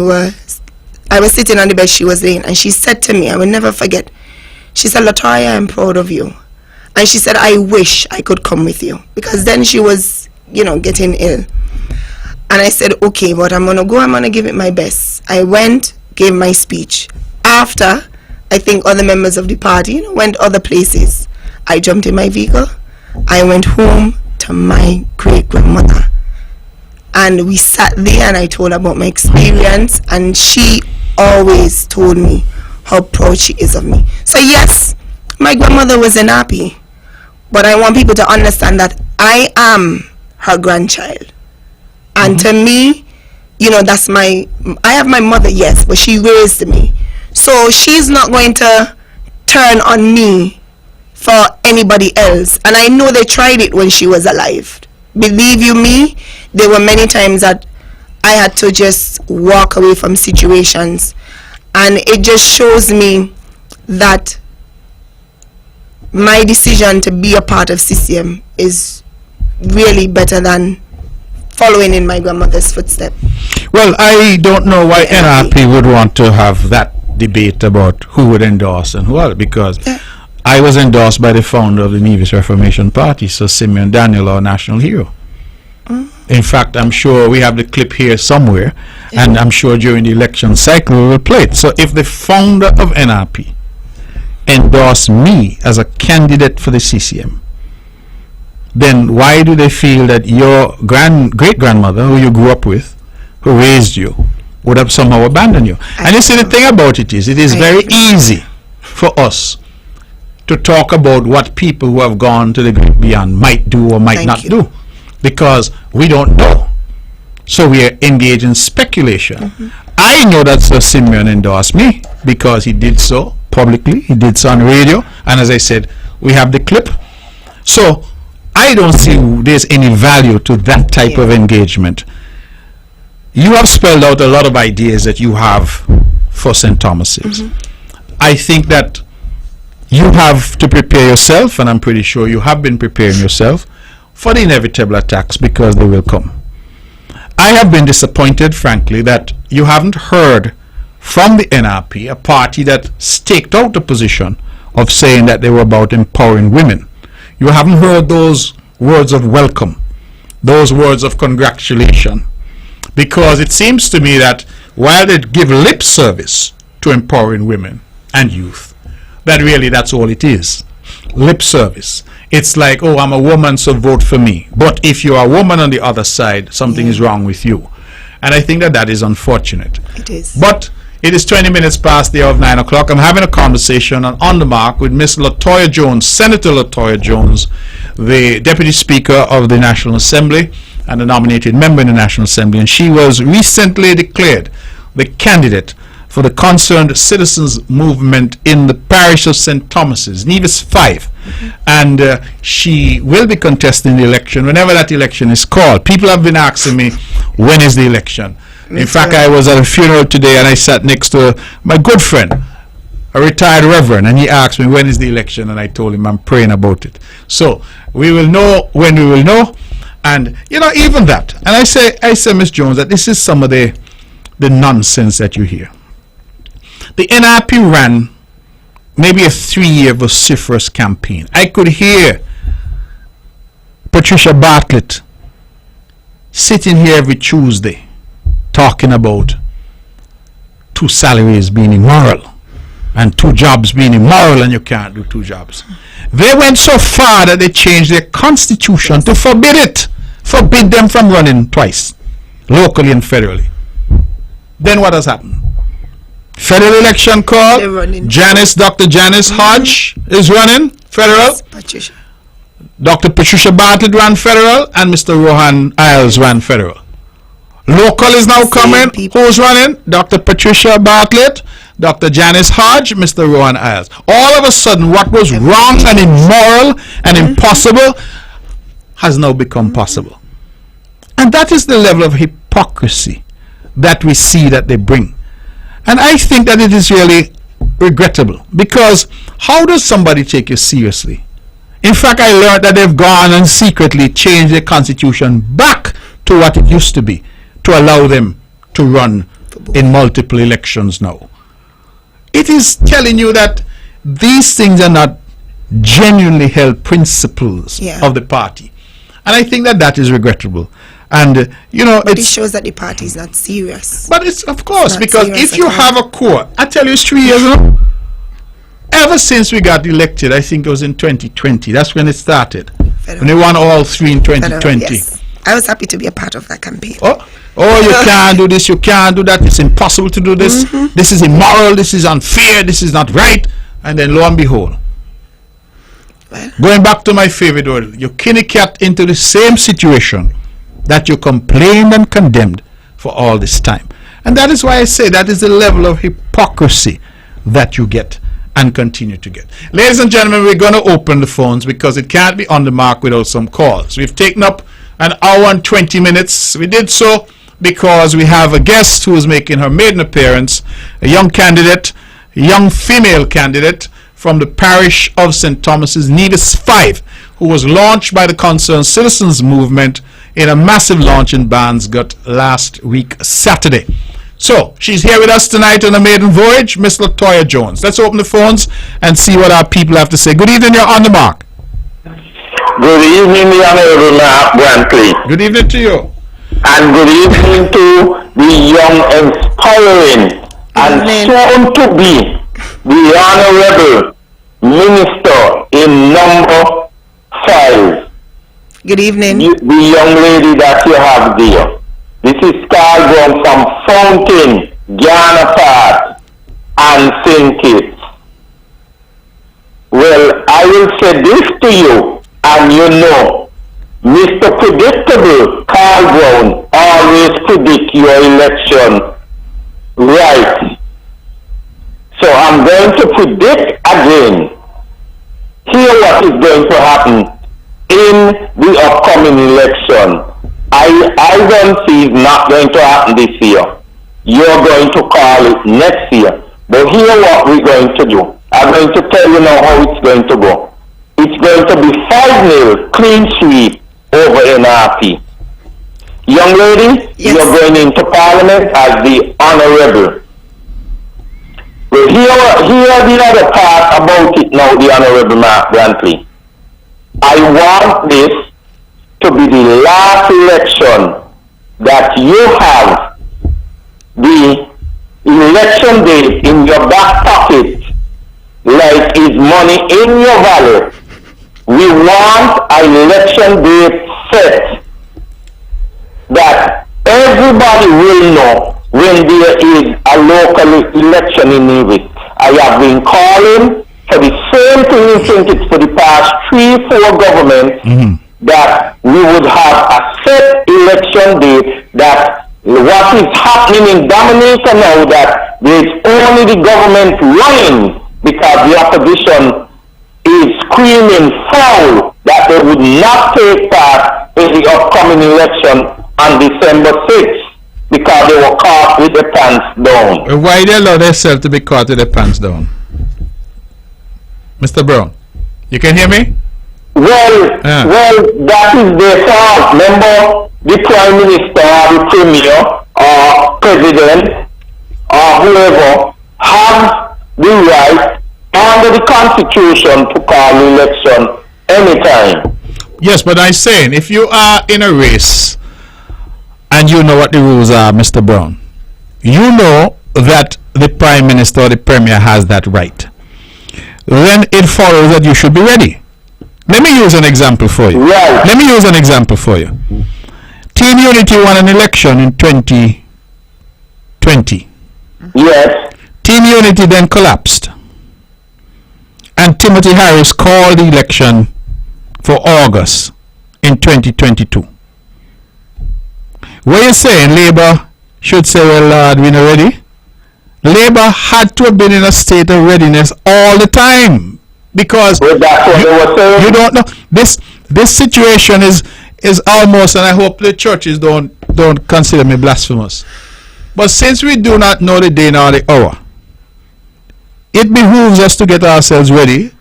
I was sitting on the bed she was laying, and she said to me, I will never forget, she said, Latoya, I'm proud of you. And she said, I wish I could come with you, because then she was, getting ill. And I said, okay, but I'm going to go, I'm going to give it my best. I went, gave my speech. After, I think other members of the party, went other places. I jumped in my vehicle. I went home to my great grandmother. And we sat there and I told her about my experience, and she always told me how proud she is of me. So yes, my grandmother wasn't happy, but I want people to understand that I am her grandchild. And to me, I have my mother, yes, but she raised me. So she's not going to turn on me for anybody else. And I know they tried it when she was alive. Believe you me, there were many times that I had to just walk away from situations. And it just shows me that my decision to be a part of CCM is really better than following in my grandmother's footsteps. Well, I don't know why NRP would want to have that debate about who would endorse and who else, because I was endorsed by the founder of the Nevis Reformation Party, Sir Simeon Daniel, our national hero. In fact, I'm sure we have the clip here somewhere, and I'm sure during the election cycle we will play it. So if the founder of NRP endorsed me as a candidate for the CCM, then why do they feel that your great-grandmother, who you grew up with, who raised you, would have somehow abandoned you? And you see, the thing about it is very easy for us to talk about what people who have gone to the great beyond might do or might not do, because we don't know. So we are engaged in speculation. I know that Sir Simeon endorsed me because he did so publicly, he did so on radio, and as I said, we have the clip. So I don't see there's any value to that type of engagement. You have spelled out a lot of ideas that you have for St. Thomas's. I think that you have to prepare yourself, and I'm pretty sure you have been preparing yourself for the inevitable attacks, because they will come. I have been disappointed, frankly, that you haven't heard from the NRP, a party that staked out the position of saying that they were about empowering women. You haven't heard those words of welcome, those words of congratulation, because it seems to me that while they give lip service to empowering women and youth, that really that's all it is, lip service. It's like, oh, I'm a woman, so vote for me. But if you are a woman on the other side, something is wrong with you. And I think that that is unfortunate. It is. But it is 20 minutes past the hour of 9 o'clock. I'm having a conversation on the mark with Miss Latoya Jones, Senator Latoya Jones, the Deputy Speaker of the National Assembly and a nominated member in the National Assembly. And she was recently declared the candidate for the Concerned Citizens Movement in the parish of St. Thomas's, Nevis 5. And she will be contesting the election whenever that election is called. People have been asking me, when is the election? In fact, I was at a funeral today and I sat next to my good friend, a retired reverend, and he asked me, when is the election? And I told him I'm praying about it. So we will know when we will know. And, even that. And I say, Ms. Jones, that this is some of the nonsense that you hear. The NRP ran maybe a 3-year vociferous campaign. I could hear Patricia Bartlett sitting here every Tuesday talking about 2 salaries being immoral and 2 jobs being immoral, and you can't do 2 jobs. They went so far that they changed their constitution to forbid them from running twice, locally and federally. Then what has happened? Federal election called. Dr. Janice Hodge is running federal. Patricia. Dr. Patricia Bartlett ran federal, and Mr. Rohan Isles ran federal. Local is now coming. Who's running? Dr. Patricia Bartlett, Dr. Janice Hodge, Mr. Rohan Isles. All of a sudden, what was wrong and immoral and impossible has now become possible. And that is the level of hypocrisy that we see that they bring. And I think that it is really regrettable, because how does somebody take you seriously? In fact, I learned that they've gone and secretly changed their constitution back to what it used to be, to allow them to run in multiple elections now. It is telling you that these things are not genuinely held principles of the party. And I think that that is regrettable. And, but it shows that the party is not serious. But it's, of course, because if you have a core, I tell you, it's 3 years now. Ever since we got elected, I think it was in 2020, that's when it started. When they won all 3 in 2020. Yes. I was happy to be a part of that campaign. Oh, you can't do this, you can't do that, it's impossible to do this, this is immoral, this is unfair, this is not right. And then lo and behold, going back to my favorite word, you kill a cat into the same situation that you complained and condemned for all this time. And that is why I say that is the level of hypocrisy that you get and continue to get. Ladies and gentlemen, we're going to open the phones because it can't be on the mark without some calls. We've taken up an hour and 20 minutes. We did so because we have a guest who is making her maiden appearance, a young candidate, a young female candidate from the parish of St. Thomas's, Nevis 5, who was launched by the Concerned Citizens Movement in a massive launch in Barnesgut last week, Saturday. So, she's here with us tonight on a maiden voyage, Miss Latoya Jones. Let's open the phones and see what our people have to say. Good evening, you're on the mark. Good evening, the Honorable Brantley. Good evening to you. And good evening to the young, inspiring, and soon to be the Honorable Minister in number 5. Good evening. The young lady that you have there. This is Scarborough from Fountain, Ghana Park, and St. Kitts. Well, I will say this to you, and you know, Mr. Predictable, Carl Brown, always predict your election right. So I'm going to predict again. Hear what is going to happen in the upcoming election. I don't see it not going to happen this year. You're going to call it next year. But hear what we're going to do. I'm going to tell you now how it's going to go. It's going to be 5-0 clean sweep over NRP. Young lady, you're going into Parliament as the Honorable. But hear the other part about it now, the Honorable Mark Brantley. I want this to be the last election that you have the election date in your back pocket like it's money in your wallet. We want an election date set that everybody will know when there is a local election in Nevis. I have been calling for the same thing in St. Kitts for the past 3-4 governments that we would have a set election date, that what is happening in Dominica now, that there is only the government running because the opposition is screaming foul that they would not take part in the upcoming election on December 6th because they were caught with their pants down. Why they allow themselves to be caught with their pants down? Mr. Brown, you can hear me? Well, that is their fault. Remember, the Prime Minister, the Premier, or President, or whoever, have the right under the Constitution to call election anytime. Yes, but I'm saying if you are in a race and you know what the rules are, Mr. Brown, you know that the Prime Minister or the Premier has that right. Then it follows that you should be ready. Let me use an example for you. Right. Let me use an example for you. Team Unity won an election in 2020. Yes. Team Unity then collapsed. And Timothy Harris called the election for August in 2022. What you're saying, Labour should say, well, Lord, we're not ready? Labour had to have been in a state of readiness all the time, because Well, that's what they were saying. you don't know. This situation is almost, and I hope the churches don't consider me blasphemous, but since we do not know the day nor the hour, it behooves us to get ourselves ready,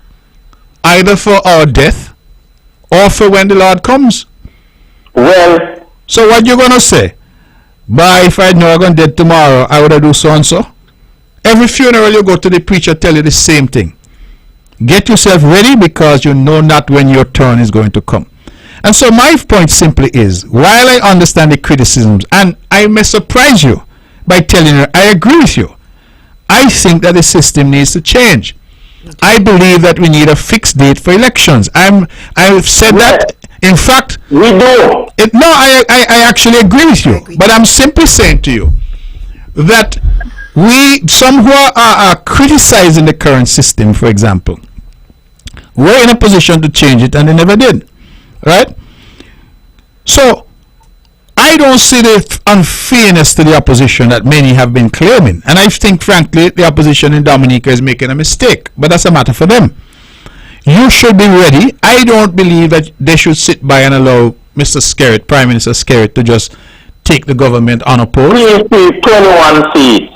either for our death or for when the Lord comes. Well, So what you gonna say? But if I know I'm gonna dead tomorrow, I would have do so and so. Every funeral you go to, the preacher tell you the same thing. Get yourself ready, because you know not when your turn is going to come. And so my point simply is, while I understand the criticisms, and I may surprise you by telling you I agree with you, I think that the system needs to change. I believe that we need a fixed date for elections. I've said that. In fact, we do. I actually agree with you. But I'm simply saying to you that some who are criticizing the current system, for example, were in a position to change it and they never did. Right? So I don't see the unfairness to the opposition that many have been claiming. And I think, frankly, the opposition in Dominica is making a mistake. But that's a matter for them. You should be ready. I don't believe that they should sit by and allow Mr. Skerritt, Prime Minister Skerritt, to just take the government unopposed. 21 seats.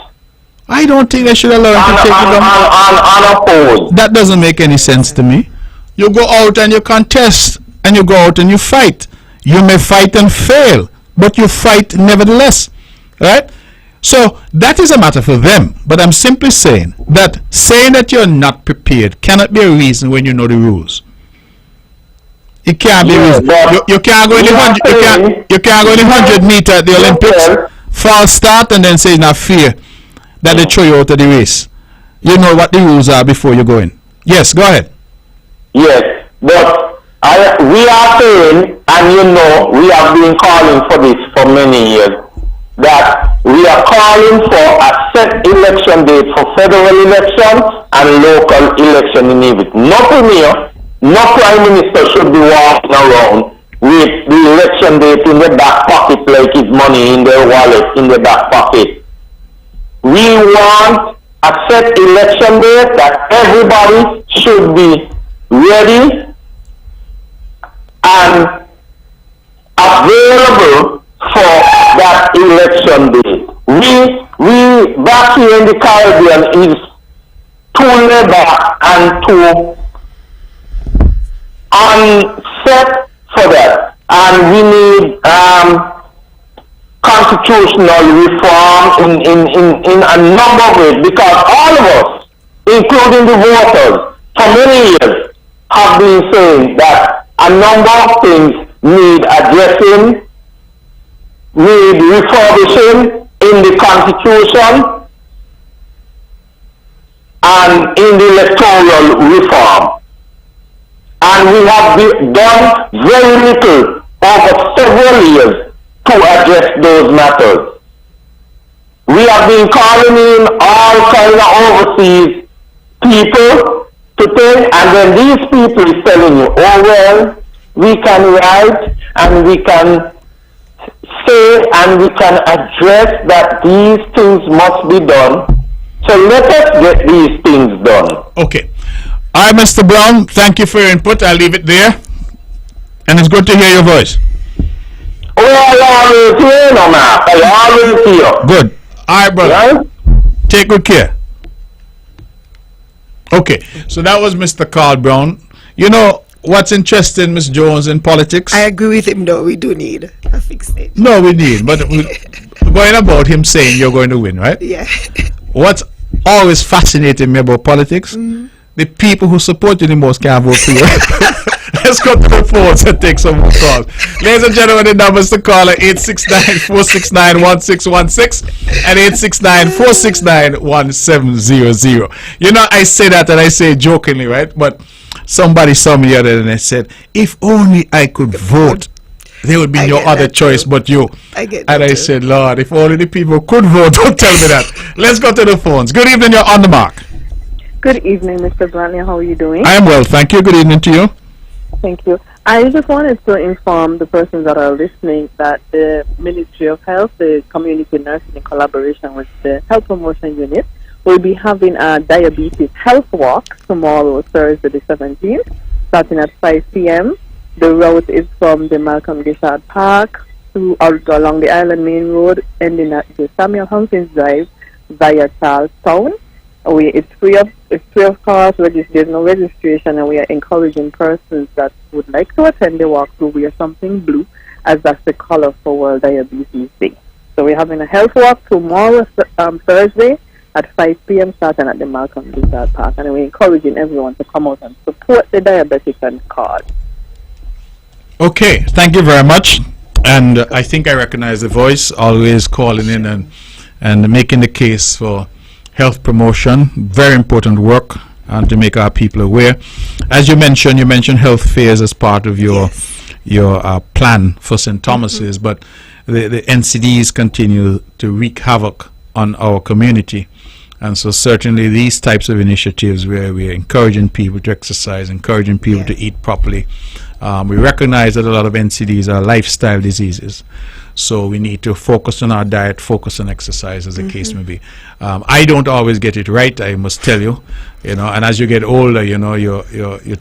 I don't think they should allow him to take the government Unopposed. That doesn't make any sense to me. You go out and you contest, and you go out and you fight. You may fight and fail, but you fight nevertheless. Right? So that is a matter for them. But I'm simply saying that you're not prepared cannot be a reason when you know the rules. It can't be a reason. You can't go in the 100. You can't go in the 100-meter at the Olympics, false start, and then say it's not fair that they throw you out of the race. You know what the rules are before you go in. Yes, go ahead. Yes, but we are saying, and you know, we have been calling for this for many years, that we are calling for a set election date for federal elections and local election in Egypt. No premier, no prime minister should be walking around with the election date in the back pocket like his money in their wallet in the back pocket. We want a set election date that everybody should be ready and available for that election day. We back here in the Caribbean is too labor and too unset for that, and we need constitutional reform in a number of ways, because all of us, including the voters, for many years have been saying that a number of things need addressing, need refurbishing in the Constitution and in the electoral reform. And we have done very little over several years to address those matters. We have been calling in all kinds of overseas people to think, and then these people is telling you, oh well, we can write and we can say and we can address that these things must be done. So let us get these things done. Okay. All right, Mr. Brown, thank you for your input. I'll leave it there. And it's good to hear your voice. Oh, I always hear, no, man. I always hear. Good. All right, brother. Right? Take good care. Okay, so that was Mr. Carl Brown. You know what's interesting, Ms. Jones, in politics? I agree with him, though. We do need a fixed date. No, we need, but going about him saying you're going to win, right? Yeah. What's always fascinating me about politics, the people who support you the most can't vote for you. Let's go to the phones and take some more calls. Ladies and gentlemen, the numbers to call are 869-469-1616 and 869-469-1700. You know, I say that and I say it jokingly, right? But somebody saw me the other day and they said, if only I could vote, there would be no other choice but you. And I said, Lord, if only the people could vote, don't tell me that. Let's go to the phones. Good evening, you're on the mark. Good evening, Mr. Brantley. How are you doing? I am well, thank you. Good evening to you. Thank you. I just wanted to inform the persons that are listening that the Ministry of Health, the Community Nursing in collaboration with the Health Promotion Unit, will be having a diabetes health walk tomorrow, Thursday the 17th, starting at 5 p.m. The route is from the Malcolm Gishard Park to along the Island Main Road, ending at the Samuel Humphrins Drive via Charlestown. It's free of cost. There's no registration, and we are encouraging persons that would like to attend the walk to wear something blue, as that's the color for World Diabetes Day. So we're having a health walk tomorrow, Thursday, at 5 p.m. starting at the Malcolm Gishard Park, and we're encouraging everyone to come out and support the diabetics and cause. Okay, thank you very much. And I think I recognize the voice, always calling in and making the case for health promotion. Very important work and to make our people aware. As you mentioned health fairs as part of your plan for St. Thomas's, but the NCDs continue to wreak havoc on our community. And so certainly these types of initiatives where we're encouraging people to exercise, encouraging people to eat properly. We recognize that a lot of NCDs are lifestyle diseases. So we need to focus on our diet, focus on exercise, as the case may be. I don't always get it right, I must tell you. And as you get older, you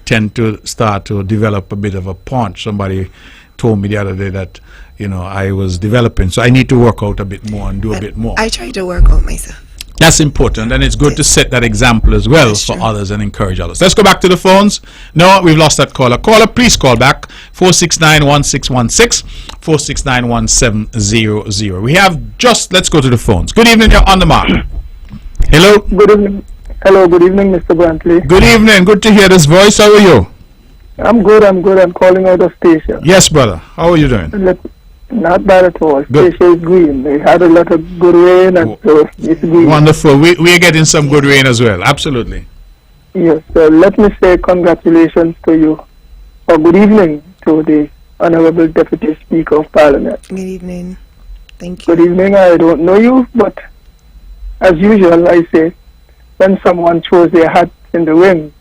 tend to start to develop a bit of a paunch. Somebody told me the other day that, I was developing. So I need to work out a bit more and do a bit more. I try to work out myself. That's important, and it's good to set that example as well for others and encourage others. Let's go back to the phones. No, we've lost that caller. Caller, please call back. 469-1616, 469-1700. Let's go to the phones. Good evening, you're on the mark. Hello? Good evening. Hello, good evening, Mr. Brantley. Good evening, good to hear this voice. How are you? I'm good. I'm calling out of Stacia. Yes, brother. How are you doing? Not bad at all. Good. Stacia is green. They had a lot of good rain, and so it's green. Wonderful. We're getting some good rain as well. Absolutely. Yes. Let me say congratulations to you, or good evening to the Honorable Deputy Speaker of Parliament. Good evening. Thank you. Good evening. I don't know you, but as usual, I say, when someone throws their hat in the ring,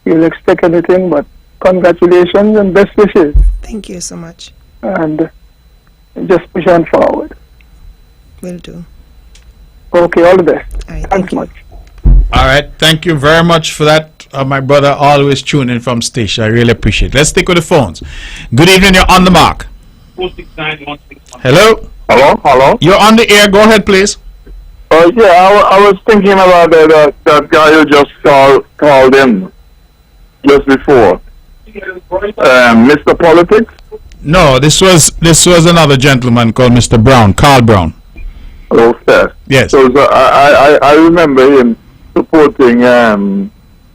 you'll expect anything but congratulations and best wishes. Thank you so much. And just push on forward. Will do. Okay, all the best. All right, Thanks much. All right, thank you very much for that. My brother always tuning in from Stacia. I really appreciate it. Let's stick with the phones. Good evening, you're on the mark. 469-161. Hello? Hello? You're on the air. Go ahead, please. I was thinking about that guy who just called in just before. Mr. Politics? No, this was another gentleman called Mr. Brown, Carl Brown. Hello, sir. Yes. So I remember him supporting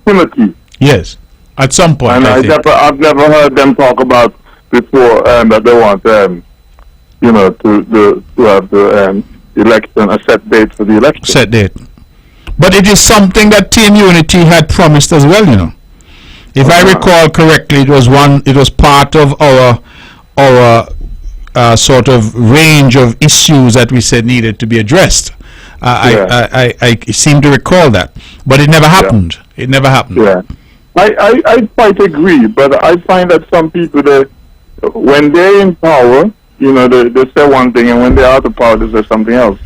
Timothy. Yes, at some point. And I've never heard them talk about before that they want to have the election, a set date for the election. Set date. But it is something that Team Unity had promised as well, If I recall correctly, it was part of our sort of range of issues that we said needed to be addressed. I seem to recall that, but it never happened. It never happened. Yeah, I quite agree, but I find that some people, when they're in power, they say one thing, and when they're out of power, they say something else.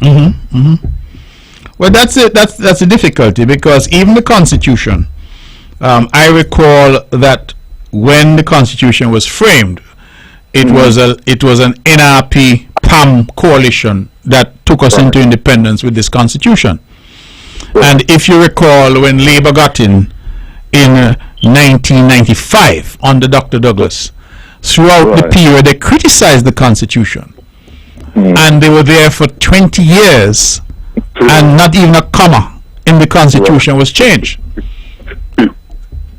Well, that's it. That's a difficulty, because even the Constitution, I recall that when the Constitution was framed, it was an NRP PAM coalition that took us into independence with this Constitution. And if you recall, when Labour got in 1995 under Dr. Douglas, throughout the period they criticized the Constitution, and they were there for 20 years, and not even a comma in the Constitution was changed.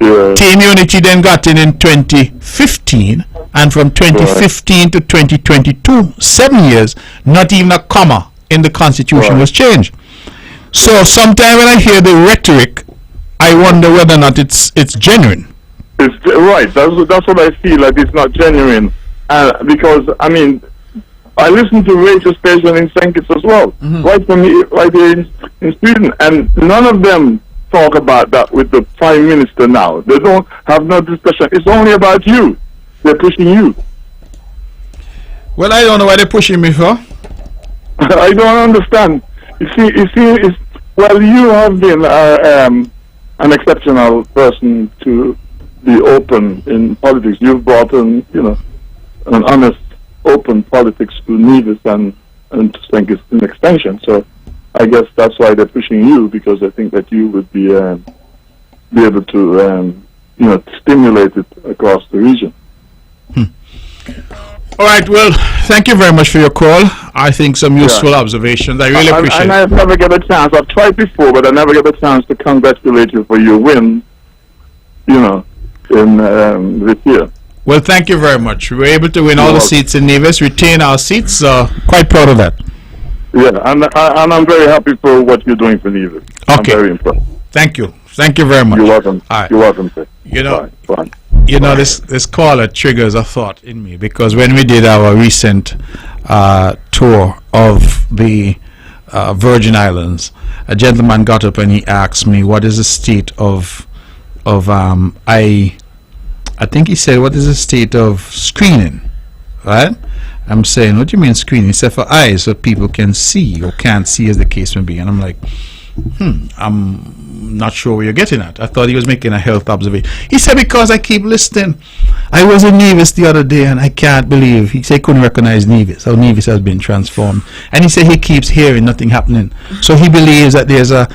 Yeah. Team Unity then got in 2015, and from 2015 to 2022, 7 years, not even a comma in the Constitution was changed. So sometimes when I hear the rhetoric, I wonder whether or not it's genuine. It's right. That's what I feel like. It's not genuine, because I mean, I listen to radio station in St. Kitts as well, right here in Sweden, and none of them talk about that with the Prime Minister now. They don't have no discussion. It's only about you. They're pushing you. Well, I don't know why they're pushing me for. I don't understand. You see, well, you have been an exceptional person to be open in politics. You've brought in, an honest, open politics to Nevis and to St. Kitts in extension. So I guess that's why they're pushing you, because I think that you would be able to, stimulate it across the region. All right, well, thank you very much for your call. I think some useful observations. I really appreciate it. And I've never get a chance. I've tried before, but I never get a chance to congratulate you for your win, in this year. Well, thank you very much. We were able to win all the seats in Nevis, retain our seats. Quite proud of that. Yeah, and I'm very happy for what you're doing for Nevis. Okay. I'm very impressed. Thank you. Thank you very much. You're welcome. All right. You're welcome, sir. Bye. This caller triggers a thought in me, because when we did our recent tour of the Virgin Islands, a gentleman got up and he asked me, what is the state of I think he said, what is the state of screening, right? I'm saying, what do you mean screening? He said, for eyes, so people can see or can't see, as the case may be. And I'm like, I'm not sure where you're getting at. I thought he was making a health observation. He said, because I keep listening. I was in Nevis the other day and I can't believe, he said he couldn't recognize Nevis, how Nevis has been transformed. And he said he keeps hearing nothing happening. So he believes that there's a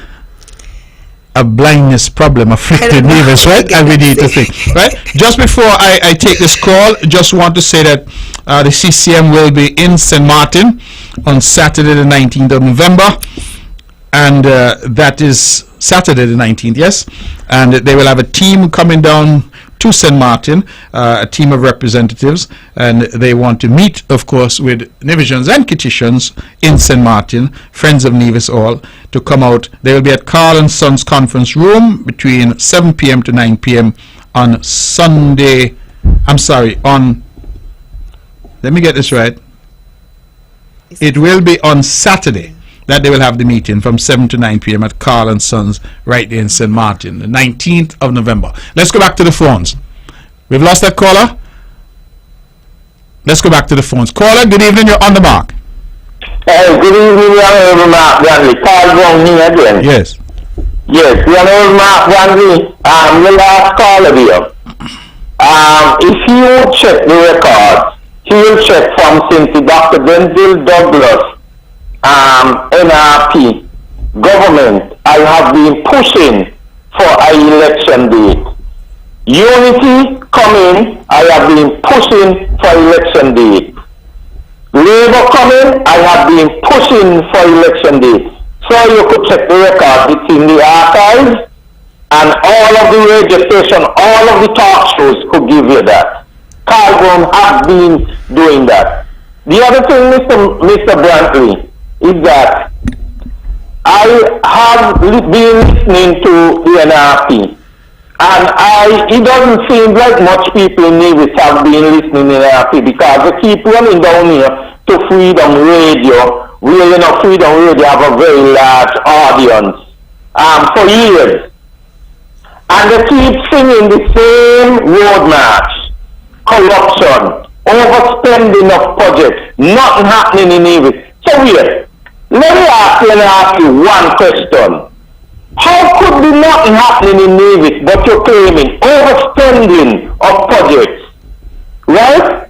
blindness problem afflicted Nevis, right? And we need to think, right? Just before I take this call, just want to say that the CCM will be in St. Martin on Saturday the 19th of November. And that is Saturday the 19th, yes. And they will have a team coming down to St. Martin, a team of representatives, and they want to meet, of course, with Nevisians and Kittitians in St. Martin, Friends of Nevis all, to come out. They will be at Carl and Sons Conference Room between 7 p.m. to 9 p.m. on Sunday. Let me get this right. It will be on Saturday that they will have the meeting from 7 to 9 p.m. at Carl and Sons right there in St. Martin, the 19th of November. Let's go back to the phones. We've lost that caller. Let's go back to the phones. Caller, good evening. You're on the mark. Hey, good evening, Honorable Mark Brantley. Carl Brown here again. Yes. Yes, Honorable Mark Brantley, the last caller here. If you check the records, he will check from since Dr. Denzel Douglas, NRP government, I have been pushing for an election date. Unity coming, I have been pushing for election date. Labour coming, I have been pushing for election date. So you could check the record, it's in the archives, and all of the radio station, all of the talk shows could give you that. Carl Brown has been doing that. The other thing, Mr. Brantley, is that I have been listening to the NRP, and it doesn't seem like much people in Nevis have been listening to the NRP, because they keep running down here to Freedom Radio, where Freedom Radio have a very large audience for years, and they keep singing the same road march: corruption, overspending of projects, nothing happening in Nevis. So here, let me ask you one question. How could be nothing happening in Nevis, but you're claiming overspending of projects, right?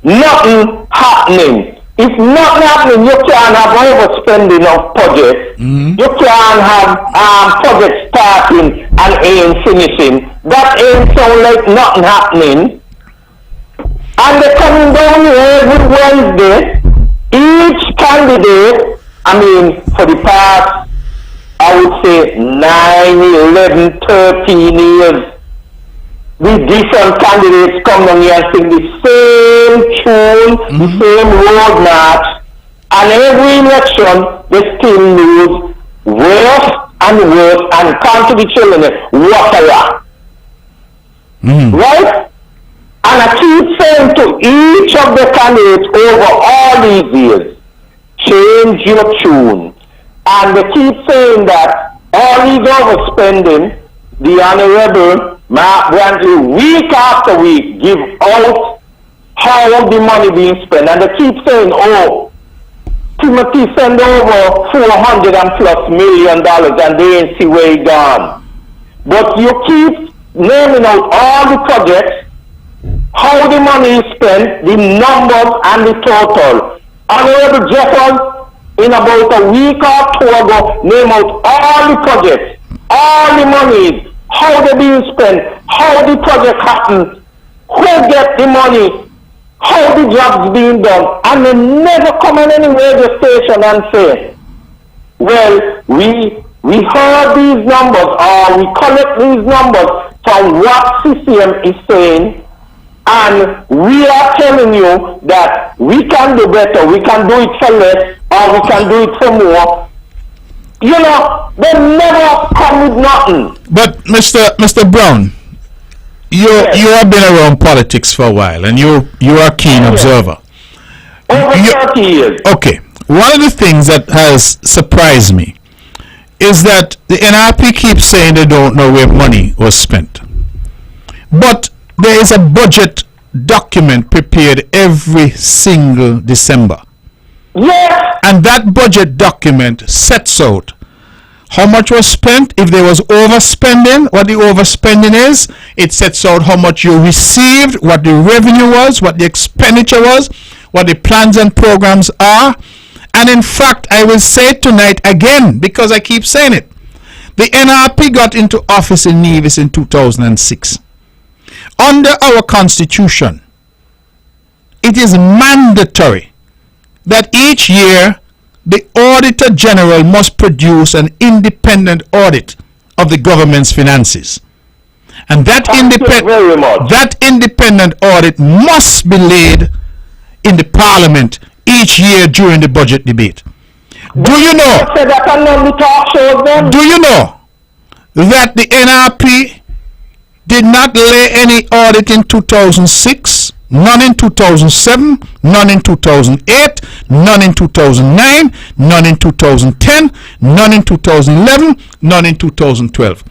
Nothing happening. If nothing happening, you can't have overspending of projects. You can't have projects starting and ain't finishing. That ain't sound like nothing happening. And they're coming down here every Wednesday. Each candidate, for the past I would say 9, 11, 13 years. The different candidates come down here and sing the same tune, the same road march, and every election they still lose worse and worse and come to the children, whatever. Right? And I keep saying to each of the candidates over all these years, change your tune. And they keep saying that all these overspending, the Honorable Mark Brantley, week after week, give out how the money being spent. And they keep saying, oh, Timothy send over $400 and plus million and they ain't see where he gone. But you keep naming out all the projects, how the money is spent, the numbers and the total. Honorable Jeffers, in about a week or two ago, name out all the projects, all the monies, how they being spent, how the project happens, who get the money, how the jobs being done, and they never come on any radio station and say, well, we heard these numbers or we collect these numbers from what CCM is saying, and we are telling you that we can do better, we can do it for less, or we can do it for more. You know, they never come with nothing. But Mr. Brown, you have been around politics for a while, and you are a keen observer. Over 30 years. Okay. One of the things that has surprised me is that the NRP keeps saying they don't know where money was spent. But there is a budget document prepared every single December. Yes. And that budget document sets out how much was spent. If there was overspending, what the overspending is. It sets out how much you received, what the revenue was, what the expenditure was, what the plans and programs are. And in fact, I will say it tonight again because I keep saying it. The NRP got into office in Nevis in 2006. Under our constitution, it is mandatory that each year the Auditor General must produce an independent audit of the government's finances. And that independent audit must be laid in the Parliament each year during the budget debate. Do you know that the NRP did not lay any audit in 2006, none in 2007, none in 2008, none in 2009, none in 2010, none in 2011, none in 2012.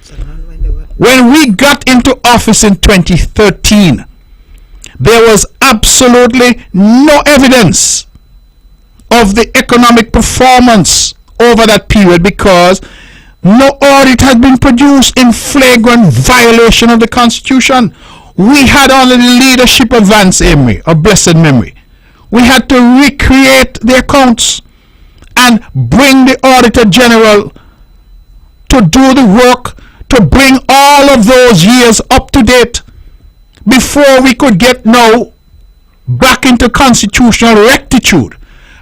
When we got into office in 2013, there was absolutely no evidence of the economic performance over that period because no audit had been produced in flagrant violation of the Constitution. We had only the leadership of Vance Emery, of blessed memory. We had to recreate the accounts and bring the Auditor General to do the work to bring all of those years up to date before we could get now back into constitutional rectitude.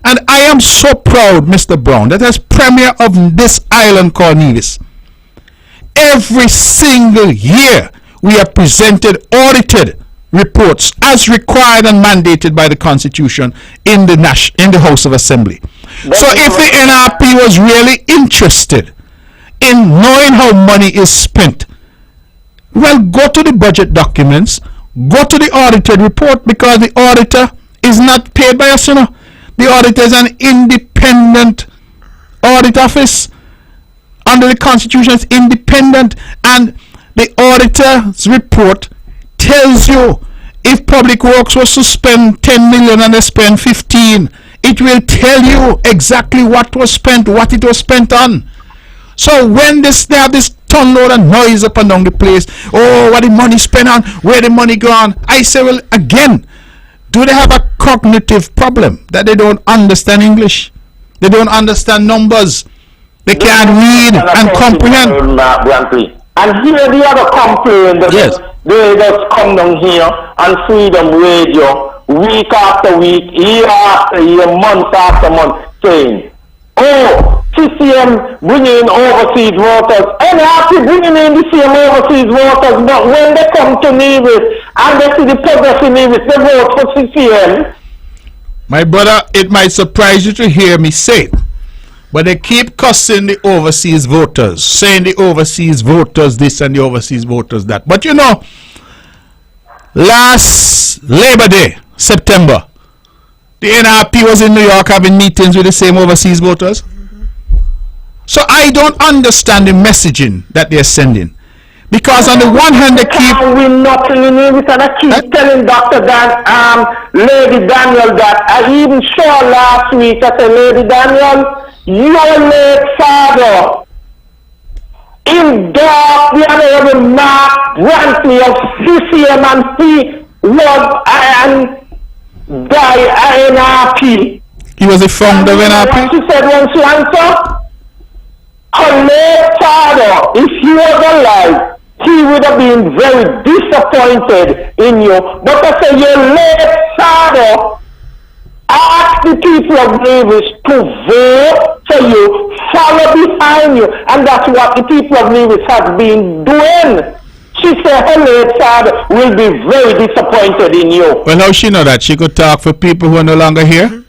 And I am so proud, Mr. Brown, that as Premier of this island called Nevis, every single year we have presented audited reports as required and mandated by the Constitution in the House of Assembly. So if the NRP was really interested in knowing how money is spent, well, go to the budget documents, go to the audited report, because the auditor is not paid by us, you know. The auditor is an independent audit office. Under the Constitution, it's independent, and the auditor's report tells you if Public Works was to spend 10 million and they spend 15, it will tell you exactly what was spent, what it was spent on. So when they have this ton load of noise up and down the place, oh, what the money spent on, where the money gone, I say, well, again, do they have a cognitive problem that they don't understand English? They don't understand numbers. They can't read and comprehend. And here the other complaint that they just come down here on Freedom Radio week after week, year after year, month after month, saying, oh, CCM bringing in overseas voters. NRP bringing in the same overseas voters, but when they come to Nevis and they see the progress in Nevis, they vote for CCM. My brother, it might surprise you to hear me say it, but they keep cussing the overseas voters, saying the overseas voters this and the overseas voters that. But you know, last Labor Day, September, the NRP was in New York having meetings with the same overseas voters. So I don't understand the messaging that they're sending. Because on the one hand, they keep... I win nothing in Nevis, and I keep telling Dr. Lady Daniel that I even saw last week. I said, Lady Daniel, your late father endorsed the Honorable Mark Brantley of CCM, and he was and died NRP. He was a founder of NRP? What she said when she answered? Her late father, if he was alive, he would have been very disappointed in you. But I say your late father asked the people of Nevis to vote for you, follow behind you, and that's what the people of Nevis have been doing. She said her late father will be very disappointed in you. Well, how she know that? She could talk for people who are no longer here?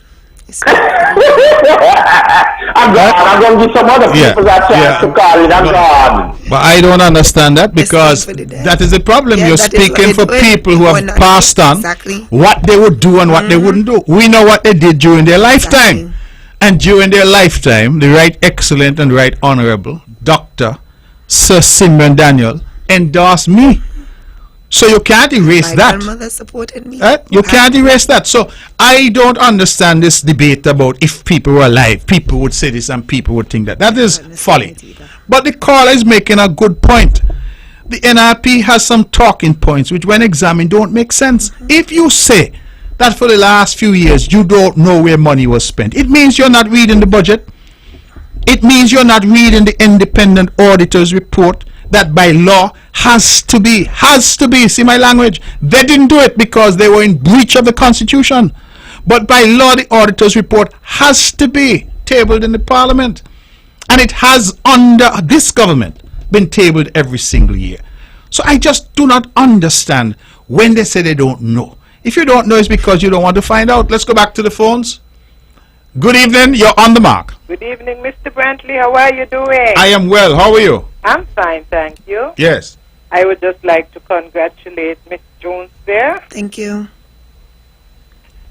I'm going to give some other people that chance to call it. I'm gone. But I don't understand that, because that is the problem. You're speaking for people who have passed on what they would do and what they wouldn't do. We know what they did during their lifetime. And during their lifetime, the Right Excellent and Right Honorable Dr. Sir Simran Daniel endorsed me. So you can't erase that. My grandmother supported me. You can't erase that. So I don't understand this debate about if people were alive, people would say this and people would think that. That is folly. But the caller is making a good point. The NRP has some talking points which, when examined, don't make sense. If you say that for the last few years you don't know where money was spent, it means you're not reading the budget. It means you're not reading the independent auditor's report that by law has to be, see my language. They didn't do it because they were in breach of the Constitution. But by law, the auditor's report has to be tabled in the Parliament. And it has, under this government, been tabled every single year. So I just do not understand when they say they don't know. If you don't know, it's because you don't want to find out. Let's go back to the phones. Good evening, you're on the mark. Good evening, Mr. Brantley. How are you doing? I am well. How are you? I'm fine, thank you. Yes. I would just like to congratulate Miss Jones there. Thank you.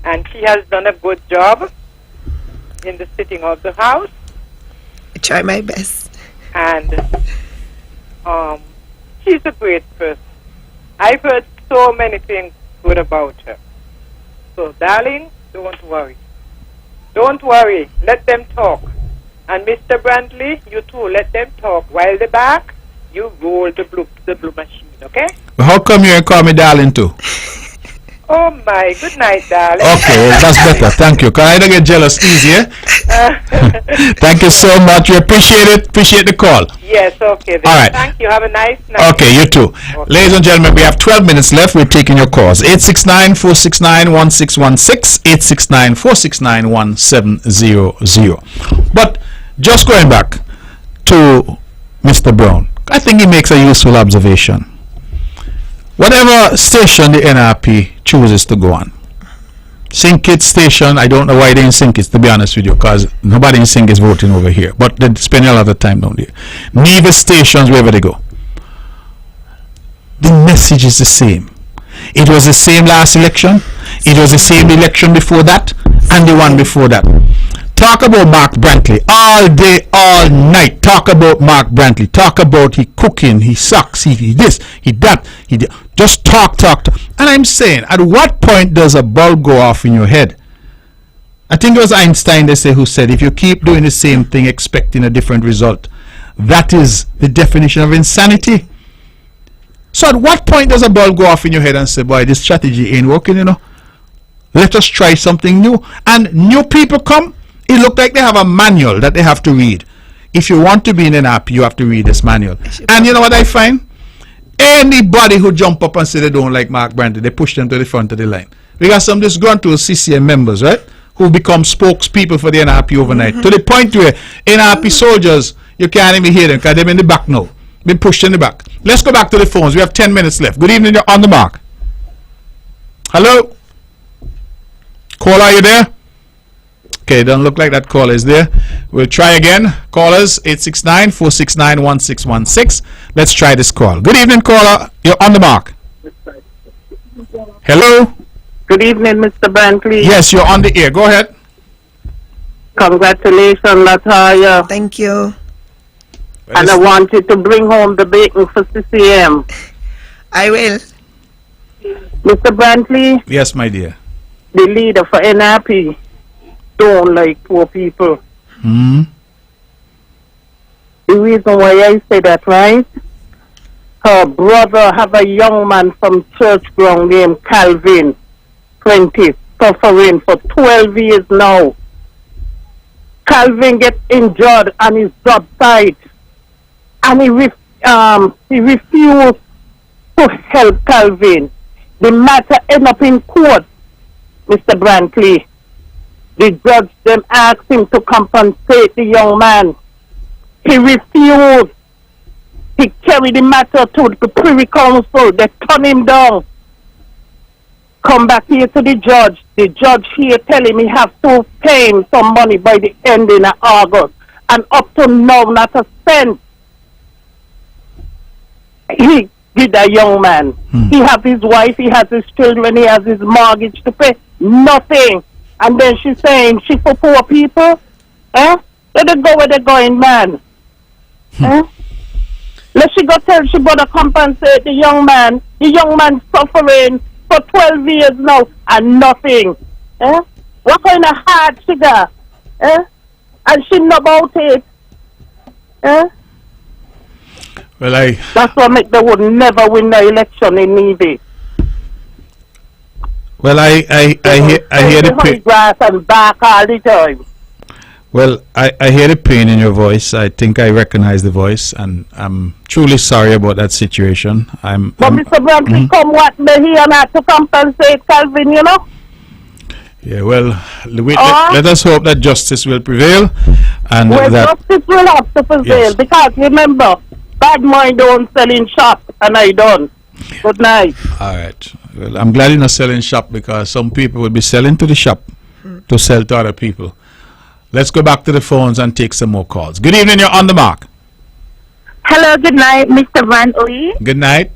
And she has done a good job in the sitting of the House. I try my best. And she's a great person. I've heard so many things good about her. So, darling, don't worry. Don't worry. Let them talk. And Mr. Brantley, you too, let them talk. While they're back, you roll the blue machine, okay? Well, how come you ain't call me darling too? Oh my, good night, darling. Okay, well, that's better. Thank you. Because I don't get jealous easier. Thank you so much. We appreciate it. Appreciate the call. Yes, okay. Then. All right. Thank you. Have a nice night. Okay, you too. Okay. Ladies and gentlemen, we have 12 minutes left. We're taking your calls. 869-469-1616. 869-469-1700. But just going back to Mr. Brown, I think he makes a useful observation. Whatever station the NRP chooses to go on, Sinkit station, I don't know why they in Sinkit, to be honest with you, because nobody in Sinkit is voting over here, but they spend a lot of time down there. Nevis stations, wherever they go, the message is the same. It was the same last election, it was the same election before that, and the one before that. Talk about Mark Brantley all day, all night. Talk about Mark Brantley. Talk about he cooking, he sucks, he this, he that, he did. Just talk. And I'm saying, at what point does a bulb go off in your head? I think it was Einstein, they say, who said, if you keep doing the same thing expecting a different result, that is the definition of insanity. So at what point does a bulb go off in your head and say, boy, this strategy ain't working, you know? Let us try something new. And new people come. It looks like they have a manual that they have to read. If you want to be in an app, you have to read this manual. And you know what I find? Anybody who jump up and say they don't like Mark Brantley, they push them to the front of the line. We got some disgruntled CCM members, right, who become spokespeople for the NRP overnight. To the point where NRP soldiers, you can't even hear them because they're in the back now. Been pushed in the back. Let's go back to the phones. We have 10 minutes left. Good evening, you're on the mark. Hello? Caller, are you there? Okay, doesn't look like that caller is there. We'll try again. Callers, 869-469-1616. Let's try this call. Good evening, caller. You're on the mark. Hello? Good evening, Mr. Brantley. Yes, you're on the air. Go ahead. Congratulations, Latoya. Thank you. And I wanted to bring home the bacon for CCM. I will. Mr. Brantley, Yes, my dear. the leader for NRP, don't like poor people. Hmm. The reason why I say that, right? Her brother have a young man from church ground named Calvin, 20, suffering for 12 years now. Calvin get injured on his job site, and he refused to help Calvin. The matter end up in court, Mr. Brantley. The judge then asked him to compensate the young man. He refused. He carried the matter to the Privy Council. They turned him down. Come back here to the judge. The judge here tell him he has to pay him some money by the ending of August. And up to now, not a cent. He did a young man. He has his wife, he has his children, he has his mortgage to pay. Nothing. And then she's saying she for poor people? Let them go where they're going, man. Let she go tell she better compensate the young man. The young man suffering for 12 years now and nothing. What kind of heart she got? And she know about it. Well, that's what make they would never win the election in Navy. Well, I hear the pain. Grass and back all the time. Well, I hear the pain in your voice. I think I recognize the voice, and I'm truly sorry about that situation. But Mr. Brantley, come what me here not to compensate Calvin, you know? Yeah, well, let us hope that justice will prevail, and well, that justice will have to prevail, yes. Because remember, bad mind don't sell in shop, and I don't. Good night. All right. Well, I'm glad you're not selling shop, because some people will be selling to the shop to sell to other people. Let's go back to the phones and take some more calls. Good evening, you're on the mark. Hello, good night, Mr. Brantley. Good night.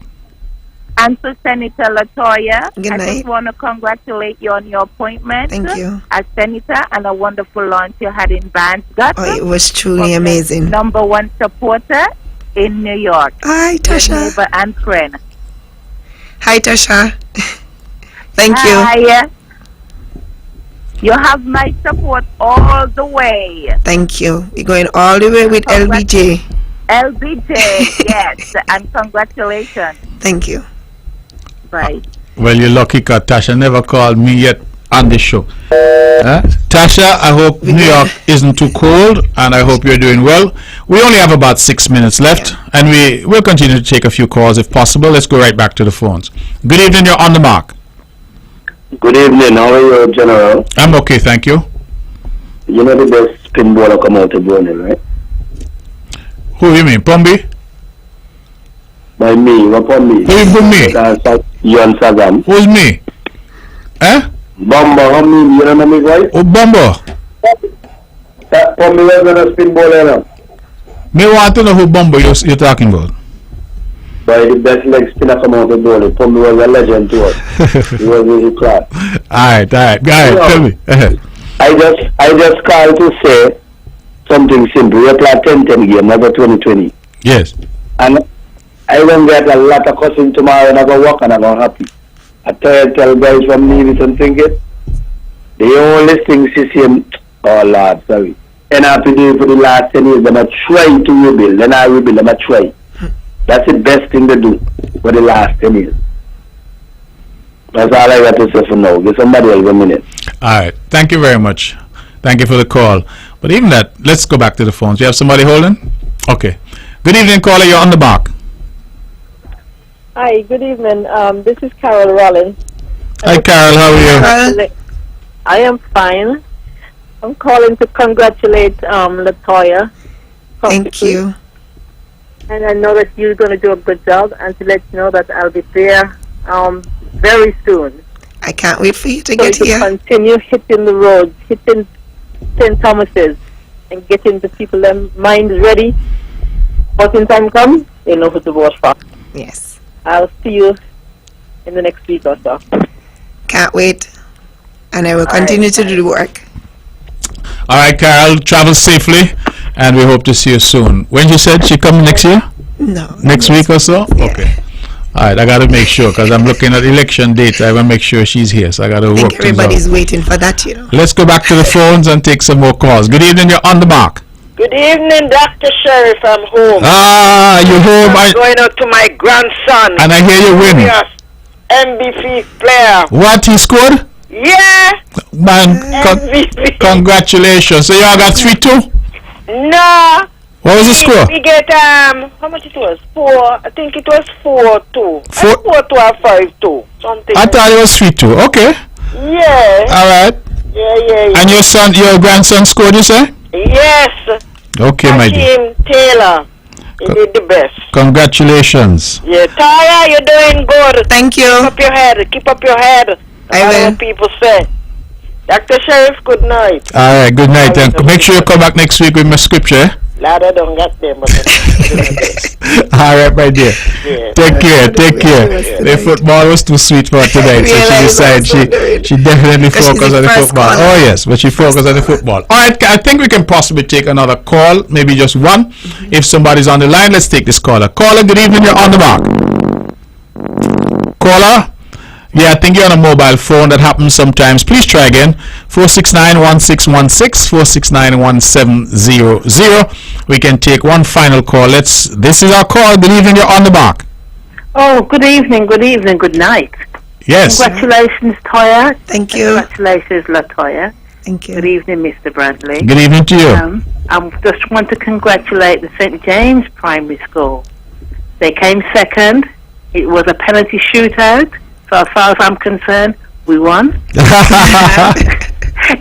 And to Senator Latoya. Good I night. just want to congratulate you on your appointment. Thank you. As Senator, and a wonderful launch you had in Bandsgat. Oh, it was truly amazing. #1 supporter in New York. Hi, Tasha. Your neighbor and friend. Hi, Tasha. Thank you. Hi. You have my support all the way. Thank you. We're going all the way with LBJ. LBJ, yes. And congratulations. Thank you. Right. Well, you're lucky, because Tasha never called me yet on the show. Tasha, I hope New York isn't too cold, and I hope you're doing well. We only have about 6 minutes left, and we'll continue to take a few calls if possible. Let's go right back to the phones. Good evening, you're on the mark. Good evening, how are you, General? I'm okay, thank you. You know the best spin bowler come out of Brunei, right? Who you mean, Pombi? By me, what Pombi? Who you put me? You and Sagam. Who's me? Bomba, how me? You don't know me, right? Oh, Bomba. Pombi was gonna spin bowler now. Me want to know who Bomba you're talking about. By the best leg spinner come out of bowling. Pombi was a legend to us. He was really class. Alright, tell me. I just called to say something simple. We play 10-10 game, not a 20-20. Yes. And I don't get a lot of cussing tomorrow, and I go work and I go happy. I tell guys from Nevis and think it. The only thing CCM, oh Lord, sorry. NRPD for the last 10 years, they try to rebuild. Then I rebuild, they try. That's the best thing to do for the last 10 years. That's all I got to say for now. Give somebody else a minute. Alright, thank you very much. Thank you for the call. But even that, let's go back to the phones. You have somebody holding? Okay. Good evening, caller. You're on the mark. Hi, good evening. This is Carol Rollins. Hi, Carol. How are you? I am fine. I'm calling to congratulate Latoya. Thank you. And I know that you're going to do a good job, and to let you know that I'll be there very soon. I can't wait for you to So get to here. continue hitting the roads, hitting St. Thomas's, and getting the people their minds ready. Voting time comes, they know who to vote for. Yes. I'll see you in the next week or so. Can't wait. And I will continue to do the work. All right, Carol, travel safely, and we hope to see you soon. When you said she coming next year? No. Next week or so? Yeah. Okay. All right, I got to make sure, because I'm looking at election dates. I want to make sure she's here, so I got to I work think things out. everybody's waiting for that, you know. Let's go back to the phones and take some more calls. Good evening, you're on the mark. Good evening, Dr. Sheriff. I'm home. Ah, you home, I'm going out to my grandson. and I hear you win. Yes, MVP player. What, he scored? Yeah, Man, MVP. congratulations. So y'all got 3-2? No. What was the score? We get how much it was? 4. I think it was 4-2. 4-2 or 5-2. Something. I thought it was 3-2. Okay. Yeah. All right. Yeah. And your grandson scored, you say? Yes. Okay, my dear. Hakeem Taylor. He did the best. Congratulations. Yeah, Taya, you're doing good. Thank you. Keep up your head. Keep up your head. I will. What people say. Dr. Sheriff, good night. All right, good night. And make sure you come back next week with my scripture. Eh? Lad, I don't get them. All right, my dear. Yeah. Take care. The football was too sweet for her tonight, so she decided she definitely focused on the football. Oh yes, but she focused on the football. All right, I think we can possibly take another call, maybe just one. If somebody's on the line, let's take this caller. Caller, good evening. You're on the mark. Caller. Yeah, I think you're on a mobile phone. That happens sometimes. Please try again. 469-1616, 469-1700. We can take one final call. This is our call. Good evening. You're on the mark. Oh, good evening, good night. Yes. Congratulations, Toya. Thank you. Congratulations, Latoya. Thank you. Good evening, Mr. Brantley. Good evening to you. I just want to congratulate the St. James Primary School. They came second. It was a penalty shootout. So as far as I'm concerned, we won.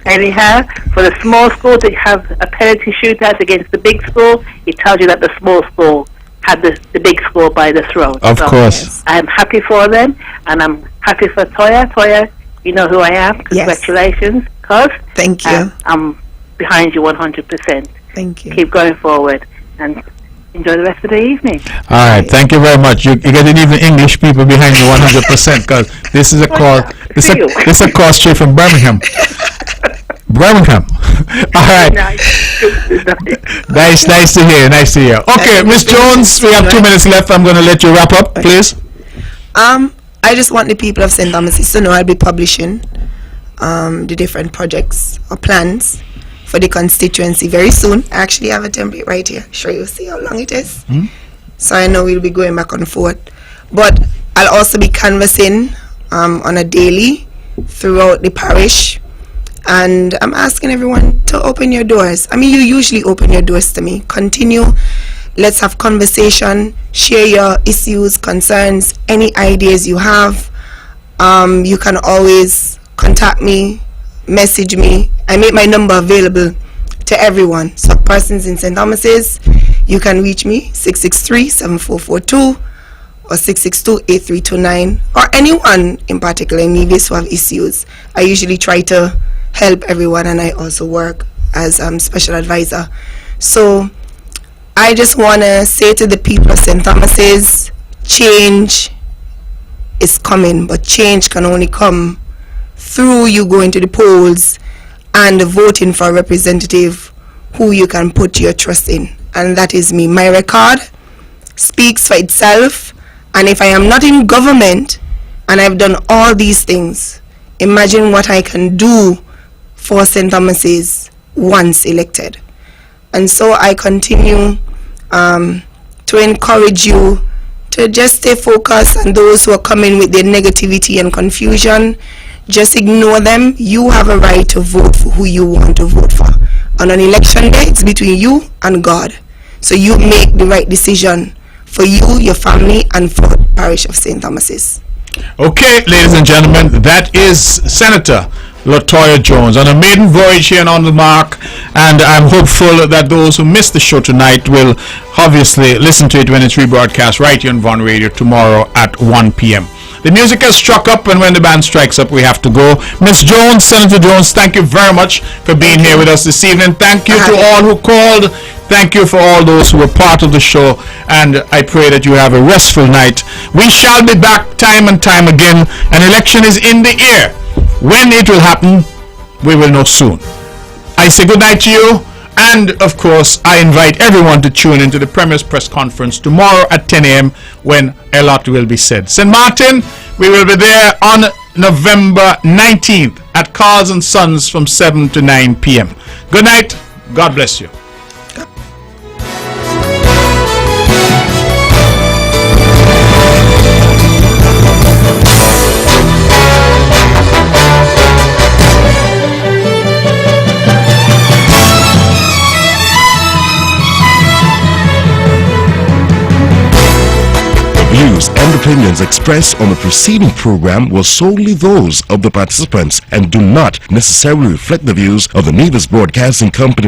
Anyhow, for the small school to have a penalty shootout against the big school, it tells you that the small school had the big school by the throat. Of course. Yes. I'm happy for them, and I'm happy for Toya. Toya, you know who I am. Congratulations, cuz. Thank you. I'm behind you 100%. Thank you. Keep going forward, and enjoy the rest of the evening. All right, thank you very much. You're getting even English people behind you 100%, because this is a call. This is a call straight from Birmingham. Birmingham. All right. Nice to hear. Okay, Miss Jones, we have 2 minutes left. I'm going to let you wrap up, please. I just want the people of St. Thomas's to know I'll be publishing the different projects or plans for the constituency very soon. I actually have a template right here. Sure, you'll see how long it is. So I know we'll be going back and forth. But I'll also be canvassing on a daily throughout the parish. And I'm asking everyone to open your doors. I mean, you usually open your doors to me. Continue. Let's have conversation. Share your issues, concerns, any ideas you have. You can always contact me, message me. I make my number available to everyone. So persons in St. Thomas's, you can reach me 663-7442 or 662-8329, or anyone in particular in Nevis who have issues. I usually try to help everyone, and I also work as special advisor. So I just want to say to the people of St. Thomas's, change is coming, but change can only come through you going to the polls and voting for a representative who you can put your trust in, and that is me. My record speaks for itself, and if I am not in government and I've done all these things, imagine what I can do for St. Thomas's once elected. And so I continue to encourage you to just stay focused on those who are coming with their negativity and confusion. Just ignore them. You have a right to vote for who you want to vote for. On an election day, it's between you and God. So you make the right decision for you, your family, and for the parish of St. Thomas's. Okay, ladies and gentlemen, that is Senator Latoya Jones on a maiden voyage here on the mark, and I'm hopeful that those who missed the show tonight will obviously listen to it when it's rebroadcast right here on Von Radio tomorrow at 1 p.m. The music has struck up, and when the band strikes up, we have to go. Miss Jones, Senator Jones, thank you very much for being here with us this evening. Thank you to all who called. Thank you for all those who were part of the show, and I pray that you have a restful night. We shall be back time and time again. An election is in the air. When it will happen, we will know soon. I say good night to you, and of course, I invite everyone to tune into the Premier's press conference tomorrow at 10 a.m. when a lot will be said. St. Martin, we will be there on November 19th at Carls and Sons from 7 to 9 p.m. Good night. God bless you. Views and opinions expressed on the preceding program were solely those of the participants and do not necessarily reflect the views of the Nevis Broadcasting Company.